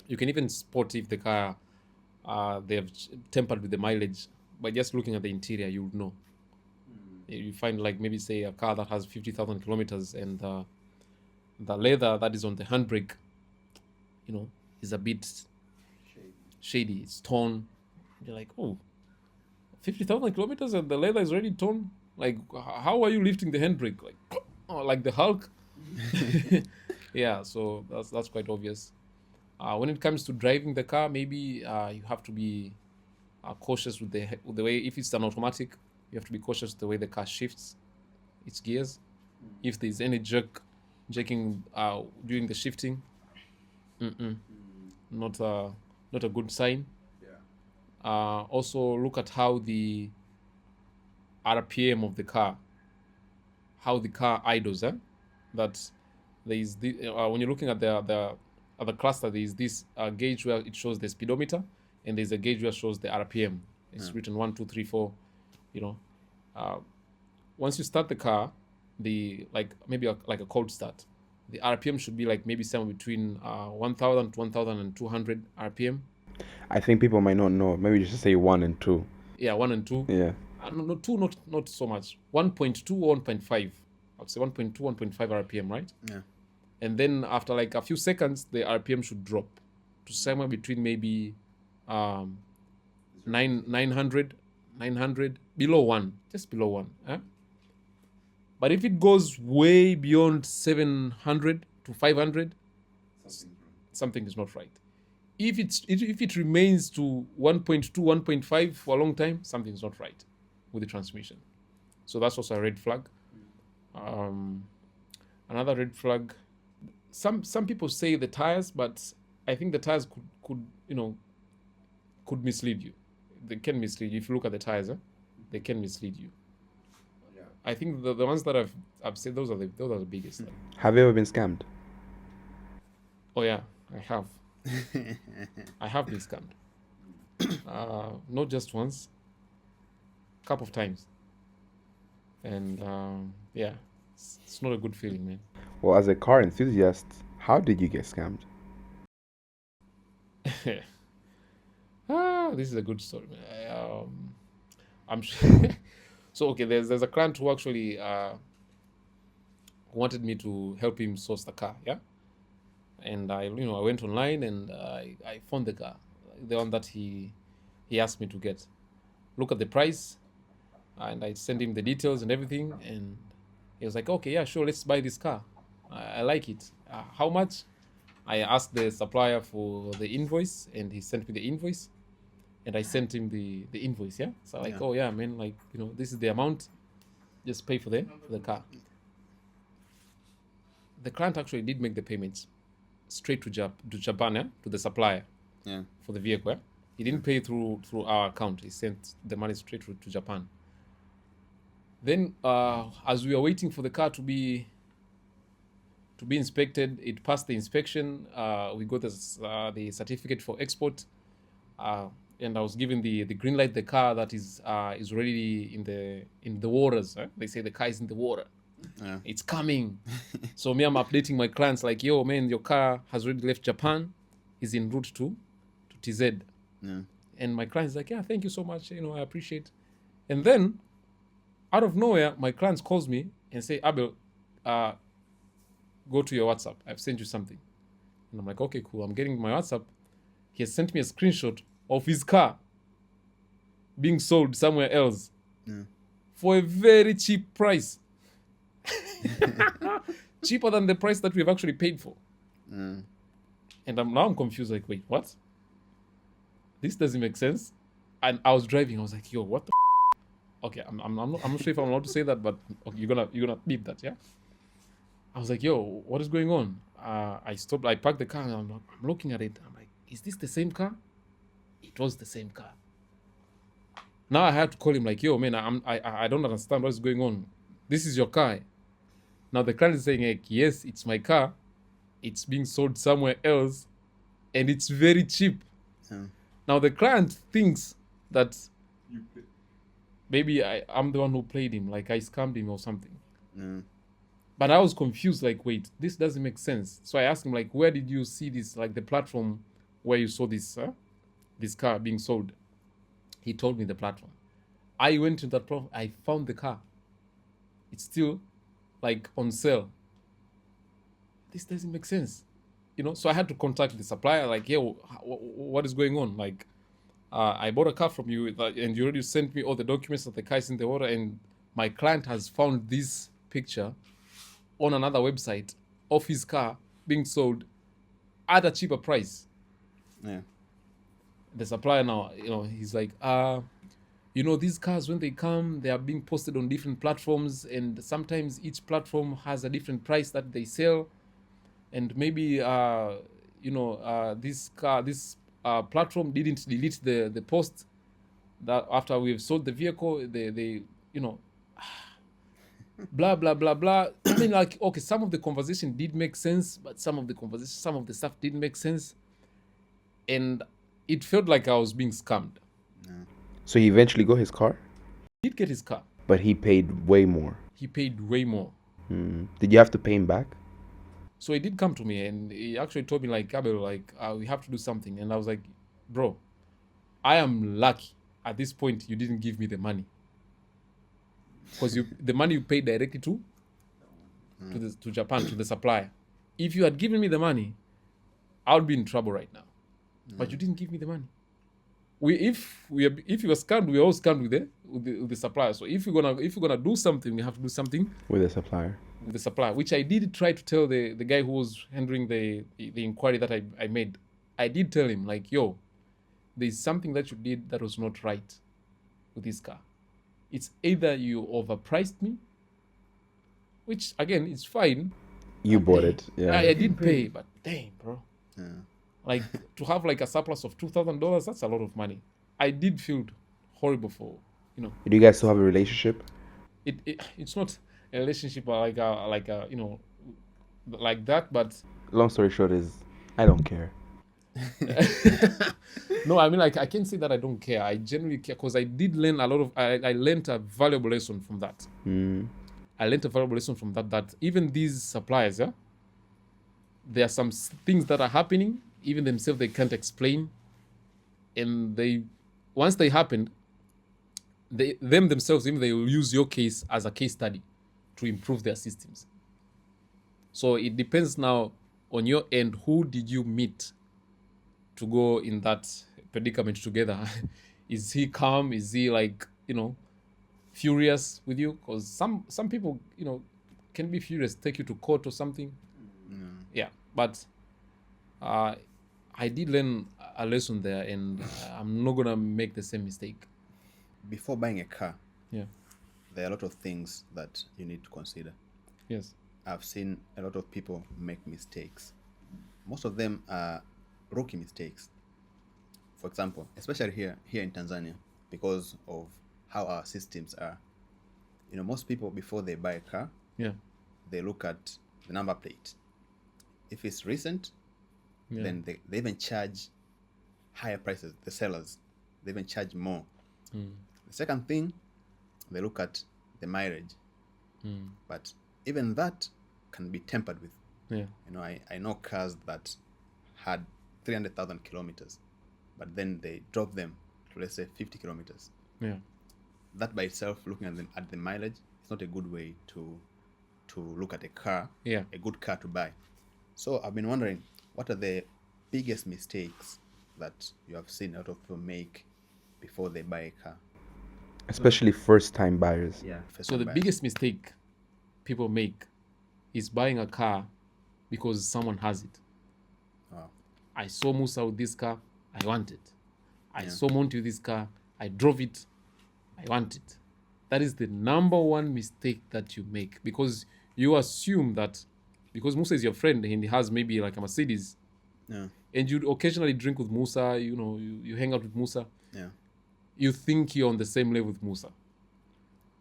S2: You can even spot if the car they have tempered with the mileage by just looking at the interior. You would know. You find like maybe say a car that has 50,000 kilometers and the leather that is on the handbrake, is a bit shady. It's torn. You're like, oh, 50,000 kilometers and the leather is already torn. Like, how are you lifting the handbrake? Like the Hulk. Yeah, so that's quite obvious. When it comes to driving the car, maybe you have to be cautious with the way. If it's an automatic, you have to be cautious with the way the car shifts its gears. If there's any jerking during the shifting, not a good sign. Also look at how the RPM of the car, how the car idles. That there is when you're looking at the cluster, there is this gauge where it shows the speedometer, and there's a gauge where it shows the RPM. It's written 1, 2, 3, 4. Once you start the car, maybe like a cold start, the RPM should be like maybe somewhere between 1,000 to 1,200 RPM.
S4: I think people might not know. Maybe you should say 1 and 2.
S2: Yeah, 1 and 2.
S4: Yeah.
S2: No, 2, not so much. 1.2 or 1.5. I would say 1.2, 1.5 RPM, right?
S3: Yeah.
S2: And then after like a few seconds, the RPM should drop to somewhere between maybe 900, below 1, just below 1. But if it goes way beyond 700 to 500, something is not right. If it remains to 1.2, 1.5 for a long time, something is not right with the transmission. So that's also a red flag. Another red flag. Some people say the tires, but I think the tires could mislead you. They can mislead you. If you look at the tires, they can mislead you. Yeah. I think the ones that I've said, those are the biggest.
S4: Have you ever been scammed?
S2: Oh yeah, I have. I have been scammed. Not just once, a couple of times. And yeah, it's not a good feeling, man.
S4: Well, as a car enthusiast, how did you get scammed?
S2: This is a good story, man. I'm sure. So okay, there's a client who actually wanted me to help him source the car, yeah. And I went online and I found the car, the one that he asked me to get. Look at the price, and I sent him the details and everything, and he was like, okay, yeah, sure, let's buy this car. I like it. How much? I asked the supplier for the invoice, and he sent me the invoice, and I sent him the invoice. Yeah, so like, oh yeah, man, like this is the amount. Just pay for the car. The client actually did make the payments straight to Japan, to the supplier, for the vehicle. Yeah? He didn't pay through our account. He sent the money straight to Japan. Then, as we were waiting for the car to be inspected, it passed the inspection. We got the certificate for export, and I was given the green light. The car that is already in the waters. They say the car is in the water. Yeah. It's coming. So me, I'm updating my clients like, yo, man, your car has already left Japan. Is en route to TZ. Yeah. And my client's like, yeah, thank you so much. I appreciate. And then, out of nowhere, my clients calls me and say, Abel, go to your WhatsApp. I've sent you something. And I'm like, okay, cool. I'm getting my WhatsApp. He has sent me a screenshot of his car being sold somewhere else for a very cheap price. Cheaper than the price that we've actually paid for. And I'm confused, like, wait, what? This doesn't make sense. And I was driving, I was like, yo, what the Okay, I'm not sure if I'm allowed to say that, but okay, you're gonna beep that, yeah? I was like, yo, what is going on? I stopped, I parked the car, and I'm looking at it. I'm like, is this the same car? It was the same car. Now I had to call him like, yo, man, I don't understand what's going on. This is your car. Now the client is saying, like, yes, it's my car. It's being sold somewhere else, and it's very cheap. Now the client thinks that maybe I'm the one who played him, like I scammed him or something. But I was confused, like, wait, this doesn't make sense. So I asked him, like, where did you see this, like the platform where you saw this car being sold? He told me the platform. I went to that platform, I found the car. It's still, like, on sale. This doesn't make sense. So I had to contact the supplier, like, yo, what is going on? Like, I bought a car from you, and you already sent me all the documents that the car is in the water, and my client has found this picture on another website of his car being sold at a cheaper price. Yeah. The supplier now, he's like, these cars, when they come, they are being posted on different platforms, and sometimes each platform has a different price that they sell. And maybe, this platform didn't delete the post, that after we've sold the vehicle, they blah blah blah blah. I mean, like, okay, some of the conversation did make sense, but some of the stuff didn't make sense, and it felt like I was being scammed.
S4: So he eventually got his car,
S2: He did get his car.
S4: but he paid way more.
S2: He paid way more.
S4: Did you have to pay him back?
S2: So he did come to me and he actually told me, like, Abel, like, we have to do something. And I was like, bro, I am lucky at this point you didn't give me the money, because the money you paid directly to Japan, to the supplier. If you had given me the money, I would be in trouble right now. But you didn't give me the money. If you were scammed, we are all scammed with the supplier. So if you're gonna do something, we have to do something
S4: With the supplier.
S2: with the supplier, which I did try to tell the guy who was handling the inquiry that I made. I did tell him, like, yo, there's something that you did that was not right with this car. It's either you overpriced me, which again, it's fine.
S4: You bought it. Yeah.
S2: I did pay, but dang, bro.
S3: Yeah.
S2: Like, to have like a surplus of $2,000, that's a lot of money. I did feel horrible for,
S4: Do you guys still have a relationship?
S2: it's not a relationship like that, but
S4: Long story short is, I don't care.
S2: no, I mean, like, I can't say that I don't care. I genuinely care, because I did learn a lot of. I learned a valuable lesson from that. I learned a valuable lesson from that even these suppliers, there are some things that are happening, even themselves they can't explain, and once they happen, themselves, even they will use your case as a case study to improve their systems. So it depends now on your end, who did you meet to go in that predicament together? Is he calm? Is he, like, furious with you? Because some people, can be furious, take you to court or something. Yeah, but I did learn a lesson there, and I'm not gonna make the same mistake.
S3: Before buying a car,
S2: Yeah.
S3: there are a lot of things that you need to consider.
S2: Yes.
S3: I've seen a lot of people make mistakes. Most of them are rookie mistakes. For example, especially here in Tanzania, because of how our systems are. Most people, before they buy a car,
S2: Yeah.
S3: they look at the number plate. If it's recent,
S2: Yeah.
S3: then they even charge higher prices. The sellers, they even charge more. The second thing, they look at the mileage. But even that can be tempered with.
S2: Yeah.
S3: I know cars that had 300,000 kilometers, but then they drop them to, let's say, 50 kilometers.
S2: Yeah.
S3: That by itself, looking at the mileage, it's not a good way to look at a car,
S2: Yeah.
S3: a good car to buy. So I've been wondering, what are the biggest mistakes that you have seen a lot of people make before they buy a car?
S4: Especially first-time buyers.
S3: Yeah.
S2: So the biggest mistake people make is buying a car because someone has it.
S3: Wow.
S2: I saw Musa with this car, I want it. I
S3: Yeah.
S2: saw Monty with this car, I drove it, I want it. That is the number one mistake that you make, because you assume that because Musa is your friend and he has maybe like a Mercedes,
S3: Yeah.
S2: and you occasionally drink with Musa, you hang out with Musa,
S3: Yeah.
S2: you think you're on the same level with Musa,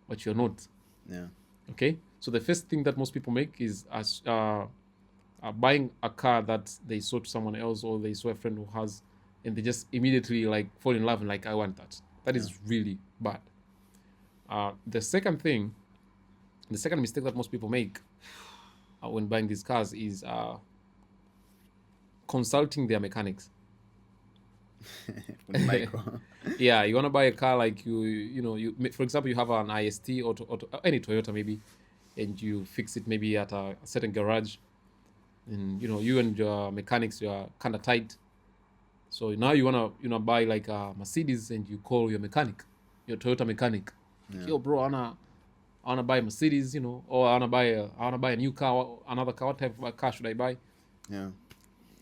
S2: but you're not.
S3: Yeah.
S2: Okay, so the first thing that most people make is buying a car that they saw to someone else, or they saw a friend who has, and they just immediately like fall in love and like, I want that. That is really bad. The second mistake that most people make when buying these cars is consulting their mechanics.
S3: Micro.
S2: Yeah, you want to buy a car, like you for example, you have an IST or any Toyota maybe, and you fix it maybe at a certain garage, and you and your mechanics, you are kind of tight. So now you wanna buy like a Mercedes, and you call your mechanic, your Toyota mechanic.
S3: Yeah.
S2: Yo, bro, I wanna buy a Mercedes, or I wanna buy a new car, another car. What type of car should I buy?
S3: Yeah.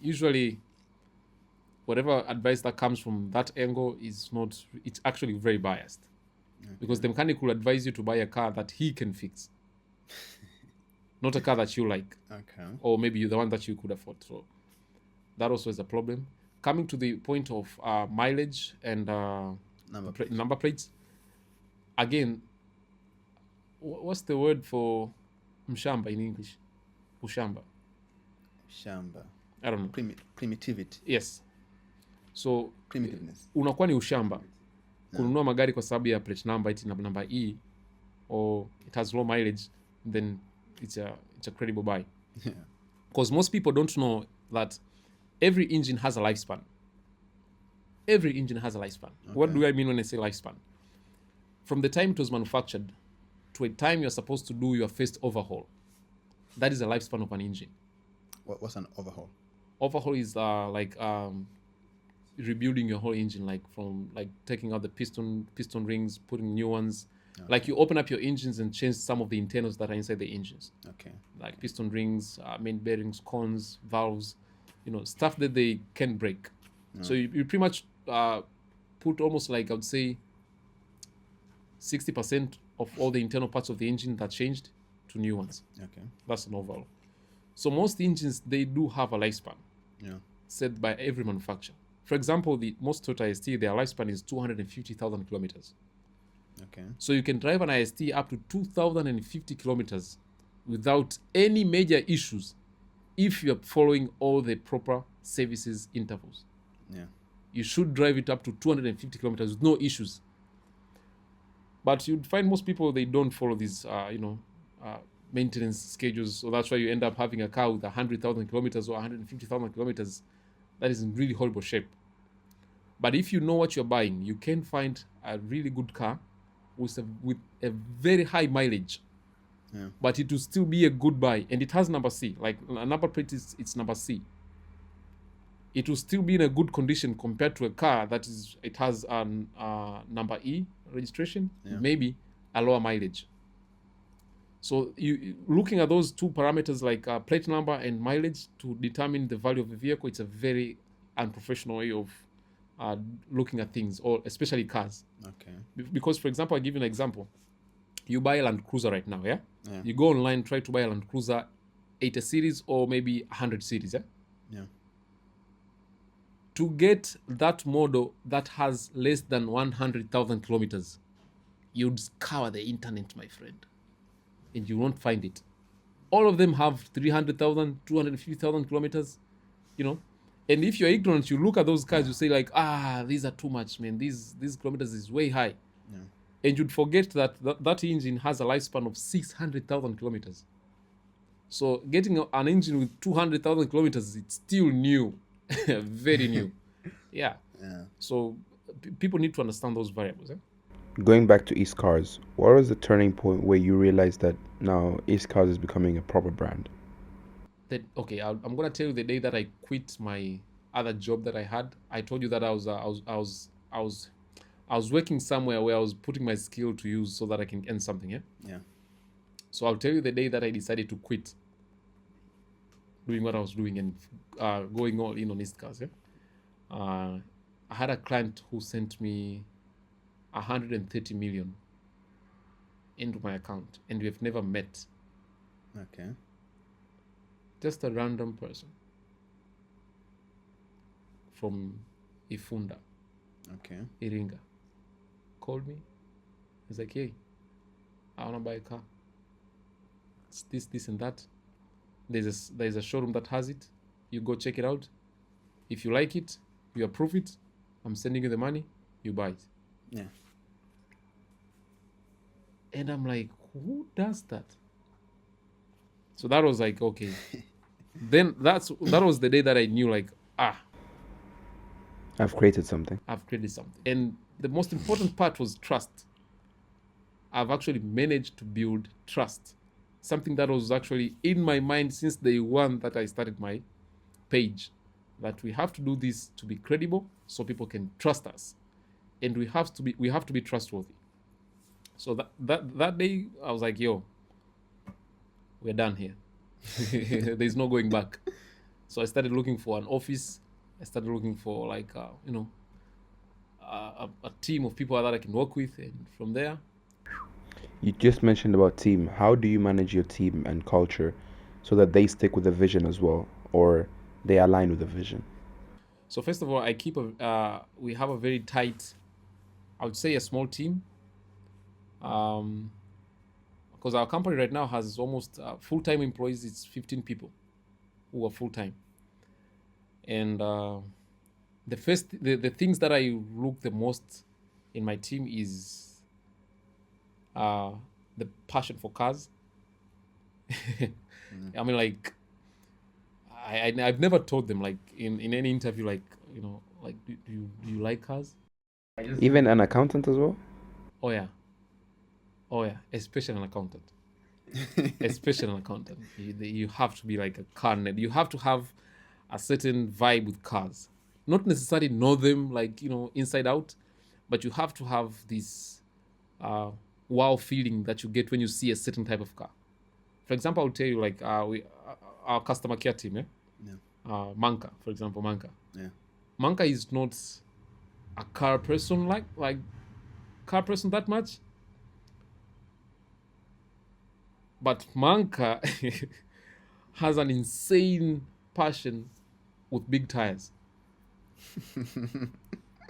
S2: Usually, whatever advice that comes from that angle it's actually very biased. Okay. Because the mechanic will advise you to buy a car that he can fix, not a car that you like.
S3: Okay.
S2: Or maybe the one that you could afford. So that also is a problem. Coming to the point of mileage and number plates. Again, what's the word for mshamba in English? Ushamba.
S3: Shamba.
S2: I don't know.
S3: Primitivity.
S2: Yes. So
S3: Primitiveness.
S2: unakuwa ni ushamba kununua magari kwa sababu ya plate number iti number E, or it has low mileage, then it's a credible buy.
S3: Yeah.
S2: Because most people don't know that every engine has a lifespan. Every engine has a lifespan. Okay. What do I mean when I say lifespan? From the time it was manufactured to a time you're supposed to do your first overhaul, that is the lifespan of an engine.
S3: What's an overhaul?
S2: Overhaul is rebuilding your whole engine, like from like taking out the piston rings, putting new ones. Okay. Like you open up your engines and change some of the internals that are inside the engines. Okay. Like piston rings, main bearings, cones, valves, stuff that they can break. So you pretty much put almost like, I would say, 60% of all the internal parts of the engine that changed to new ones. Okay. That's an overhaul. So most engines, they do have a lifespan set by every manufacturer. For example, the most Toyota IST, their lifespan is 250,000 kilometers. Okay. So you can drive an IST up to 2,050 kilometers without any major issues if you're following all the proper services intervals. Yeah. You should drive it up to 250 kilometers with no issues. But you'd find most people, they don't follow these, maintenance schedules. So that's why you end up having a car with 100,000 kilometers or 150,000 kilometers that is in really horrible shape. But if you know what you're buying, you can find a really good car with a very high mileage. Yeah. But it will still be a good buy. And it has number C. Like a number plate it's number C. It will still be in a good condition compared to a car it has number E registration, maybe a lower mileage. So you looking at those two parameters, like plate number and mileage, to determine the value of the vehicle, it's a very unprofessional way of looking at things, or especially cars. Okay. Because, for example, I'll give you an example. You buy a Land Cruiser right now, yeah? You go online, try to buy a Land Cruiser 80 series or maybe 100 series, yeah? Yeah. To get that model that has less than 100,000 kilometers, you'd scour the internet, my friend, and you won't find it. All of them have 300,000, 250,000 kilometers, And if you're ignorant, you look at those cars, you say like, these are too much, man. These kilometers is way high. Yeah. And you'd forget that engine has a lifespan of 600,000 kilometers. So getting an engine with 200,000 kilometers, it's still new, very new. Yeah. So people need to understand those variables.
S4: Going back to East Cars, what was the turning point where you realized that now East Cars is becoming a proper brand?
S2: I'm gonna tell you the day that I quit my other job that I had. I told you that I was working somewhere where I was putting my skill to use so that I can earn something. Yeah. So I'll tell you the day that I decided to quit doing what I was doing and going all in on East Cars. I had a client who sent me 130 million into my account, and we've never met. Okay. Just a random person from Ifunda. Okay. Iringa. Called me. He's like, hey, I want to buy a car. It's this and that. There's a showroom that has it. You go check it out. If you like it, you approve it. I'm sending you the money. You buy it. Yeah. And I'm like, who does that? So that was like, okay. Then that was the day that I knew, like,
S4: I've created something.
S2: And the most important part was trust. I've actually managed to build trust. Something that was actually in my mind since day one that I started my page. That we have to do this to be credible so people can trust us. And we have to be trustworthy. So that day I was like, yo, we're done here. There's no going back. So I started looking for an office. I started looking for like a team of people that I can work with, and from there.
S4: You just mentioned about team. How do you manage your team and culture so that they stick with the vision as well, or they align with the vision?
S2: So first of all, we have a very tight I would say a small team. Because our company right now has almost full-time employees. It's 15 people who are full-time. And the things that I look the most in my team is the passion for cars. I mean, like, I've never told them, like, in any interview, like, like, do you like cars?
S4: Even an accountant as well?
S2: Oh yeah, especially an accountant. Especially an accountant, you have to be like a car nerd. You have to have a certain vibe with cars, not necessarily know them like inside out, but you have to have this wow feeling that you get when you see a certain type of car. For example, I'll tell you, like, our customer care team,
S3: Yeah.
S2: Manka, for example.
S3: Yeah.
S2: Manka is not a car person, like car person that much, but Manka has an insane passion with big tires.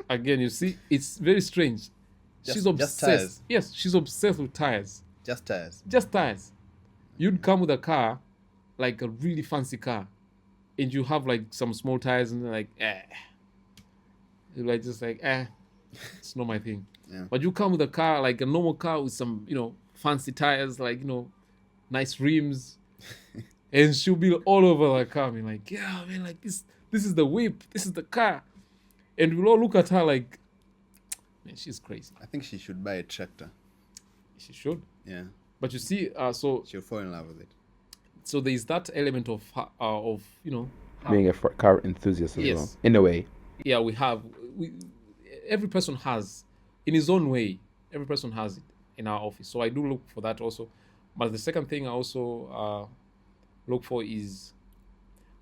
S2: Again, you see, it's very strange. She's obsessed.
S3: Just tires.
S2: Yes, she's obsessed with tires.
S3: Just tires.
S2: Just tires. You'd come with a car, like a really fancy car, and you have like some small tires, and like, you're like, just like, it's not my thing.
S3: Yeah.
S2: But you come with a car, like a normal car with some, fancy tires, like, nice rims, and she'll be all over the car. I mean, like, yeah, man, like this is the whip, this is the car, and we'll all look at her like, man, she's crazy.
S3: I think she should buy a tractor.
S2: She should.
S3: Yeah.
S2: But you see, so
S3: She'll fall in love with it.
S2: so there's that element of
S4: Being a car enthusiast as
S2: Yes.
S4: well, in a way.
S2: yeah, every person has, in his own way, every person has it in our office. So I do look for that also. But the second thing I also look for is,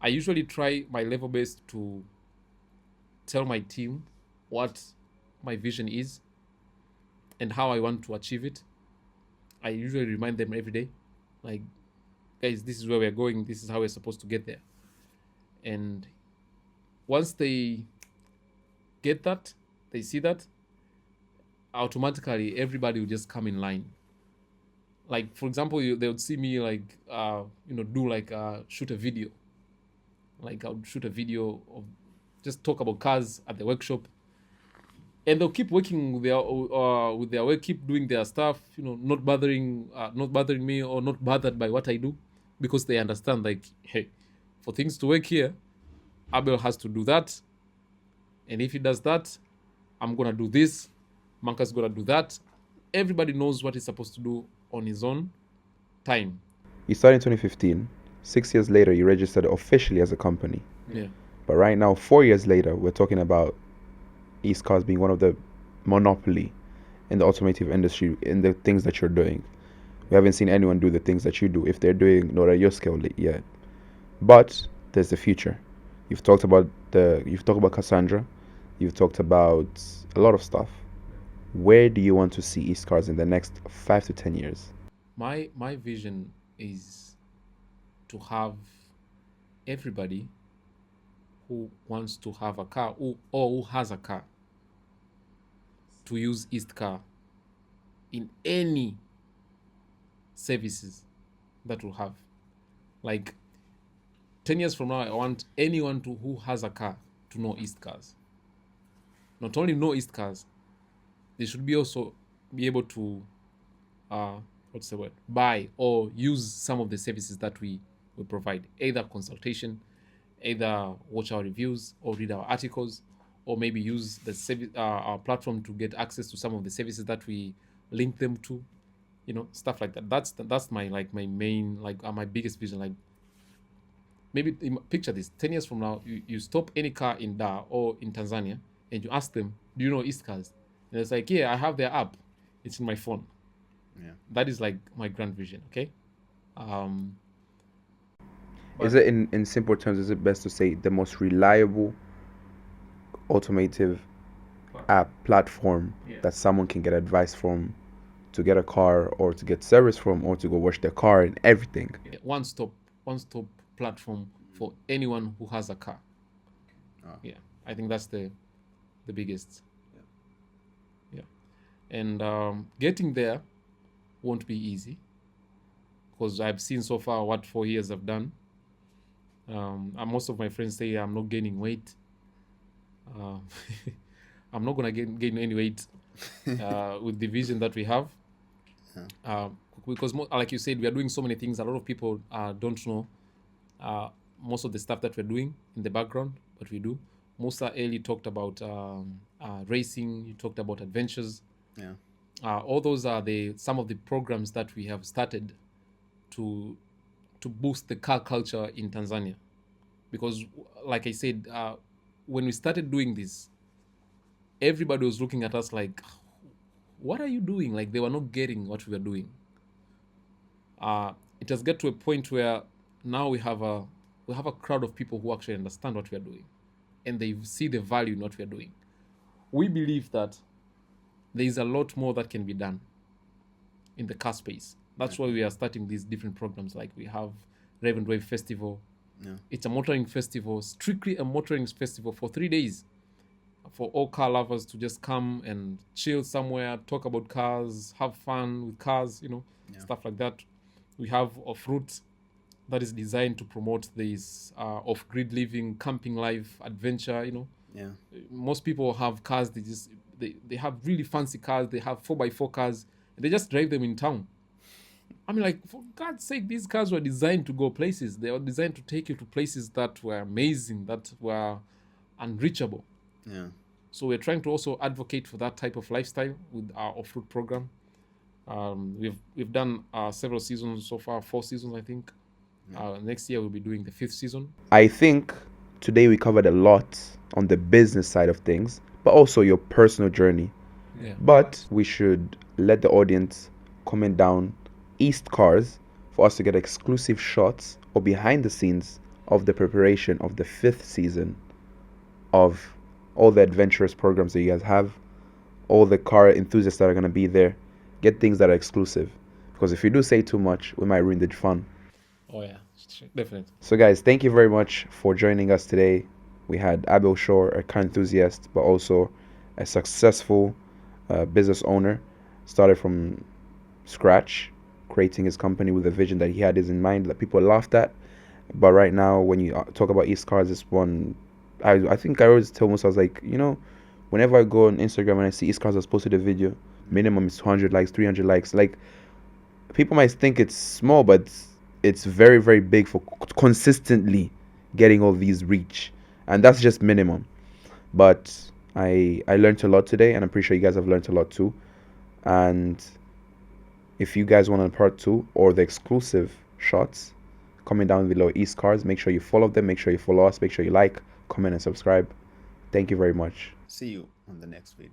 S2: I usually try my level best to tell my team what my vision is and how I want to achieve it. I usually remind them every day, like, guys, this is where we're going, this is how we're supposed to get there. And once they get that, they see that, automatically everybody will just come in line. Like, for example, they would see me, like, do like shoot a video. Like, I would shoot a video of just talk about cars at the workshop, and they'll keep working with their work, keep doing their stuff, not bothering me, or not bothered by what I do, because they understand, like, hey, for things to work here, Abel has to do that, and if he does that, I'm gonna do this, Manka's gonna do that. Everybody knows what he's supposed to do on his own time.
S4: You started in 2015. 6 years later, you registered officially as a company.
S2: Yeah.
S4: But right now, 4 years later, we're talking about East Cars being one of the monopoly in the automotive industry in the things that you're doing. We haven't seen anyone do the things that you do, if they're doing not at your scale yet. But there's the future. You've talked about Cassandra. You've talked about a lot of stuff. Where do you want to see East Cars in the next 5 to 10 years?
S2: My vision is to have everybody who wants to have a car, or who has a car, to use East Car in any services that we'll have. Like, 10 years from now, I want anyone who has a car to know East Cars. Not only know East Cars, they should be also be able to buy or use some of the services that we provide, either consultation, either watch our reviews or read our articles, or maybe use the service, our platform, to get access to some of the services that we link them to, stuff like that. That's my main, my biggest vision. Like, maybe picture this: 10 years from now, you stop any car in Dar or in Tanzania, and you ask them, do you know East Cars? And it's like, yeah, I have their app, it's in my phone.
S3: Yeah.
S2: That is like my grand vision. Okay.
S4: Is it, in simple terms, is it best to say the most reliable automotive app platform that someone can get advice from, to get a car, or to get service from, or to go wash their car and everything?
S2: One stop platform for anyone who has a car.
S3: Oh.
S2: Yeah, I think that's the biggest. Yeah. And getting there won't be easy, because I've seen so far what 4 years have done. And most of my friends say I'm not gaining weight. Uh, I'm not gonna gain any weight with the vision that we have. Uh, because like you said, we are doing so many things. A lot of people don't know most of the stuff that we're doing in the background, but we do. Musa early talked about racing. You talked about adventures.
S3: Yeah.
S2: All those are some of the programs that we have started to boost the car culture in Tanzania. Because, like I said, when we started doing this, everybody was looking at us like, "What are you doing?" Like they were not getting what we were doing. It has got to a point where now we have a crowd of people who actually understand what we are doing, and they see the value in what we are doing. We believe that there is a lot more that can be done in the car space. That's why we are starting these different programs. Like we have Rev and Wave Festival.
S3: Yeah.
S2: It's a motoring festival, strictly a motoring festival for 3 days, for all car lovers to just come and chill somewhere, talk about cars, have fun with cars, stuff like that. We have a fruit that is designed to promote this off-grid living, camping life, adventure.
S3: Yeah.
S2: Most people have cars. They have really fancy cars. They have 4x4 cars, and they just drive them in town. I mean, like, for God's sake, these cars were designed to go places. They were designed to take you to places that were amazing, that were unreachable.
S3: Yeah.
S2: So we're trying to also advocate for that type of lifestyle with our off-road program. We've done several seasons so far, 4 seasons, I think. Next year we'll be doing the 5th season.
S4: I think today we covered a lot on the business side of things, but also your personal journey.
S2: Yeah.
S4: But we should let the audience comment down East Cars for us to get exclusive shots or behind the scenes of the preparation of the 5th season of all the adventurous programs that you guys have, all the car enthusiasts that are going to be there. Get things that are exclusive, because if you do say too much, we might ruin the fun.
S2: Oh yeah, definitely.
S4: So guys, thank you very much for joining us today. We had Abel Shore, a car enthusiast, but also a successful business owner. Started from scratch, creating his company with a vision that he had in mind that people laughed at. But right now, when you talk about East Cars, this one, I think I always tell myself, I was like, whenever I go on Instagram and I see East Cars has posted a video, minimum is 200 likes, 300 likes. Like, people might think it's small, but it's very, very big for consistently getting all these reach. And that's just minimum. But I learned a lot today, and I'm pretty sure you guys have learned a lot too. And if you guys want a part 2 or the exclusive shots, comment down below East Cars. Make sure you follow them. Make sure you follow us. Make sure you like, comment, and subscribe. Thank you very much.
S3: See you on the next video.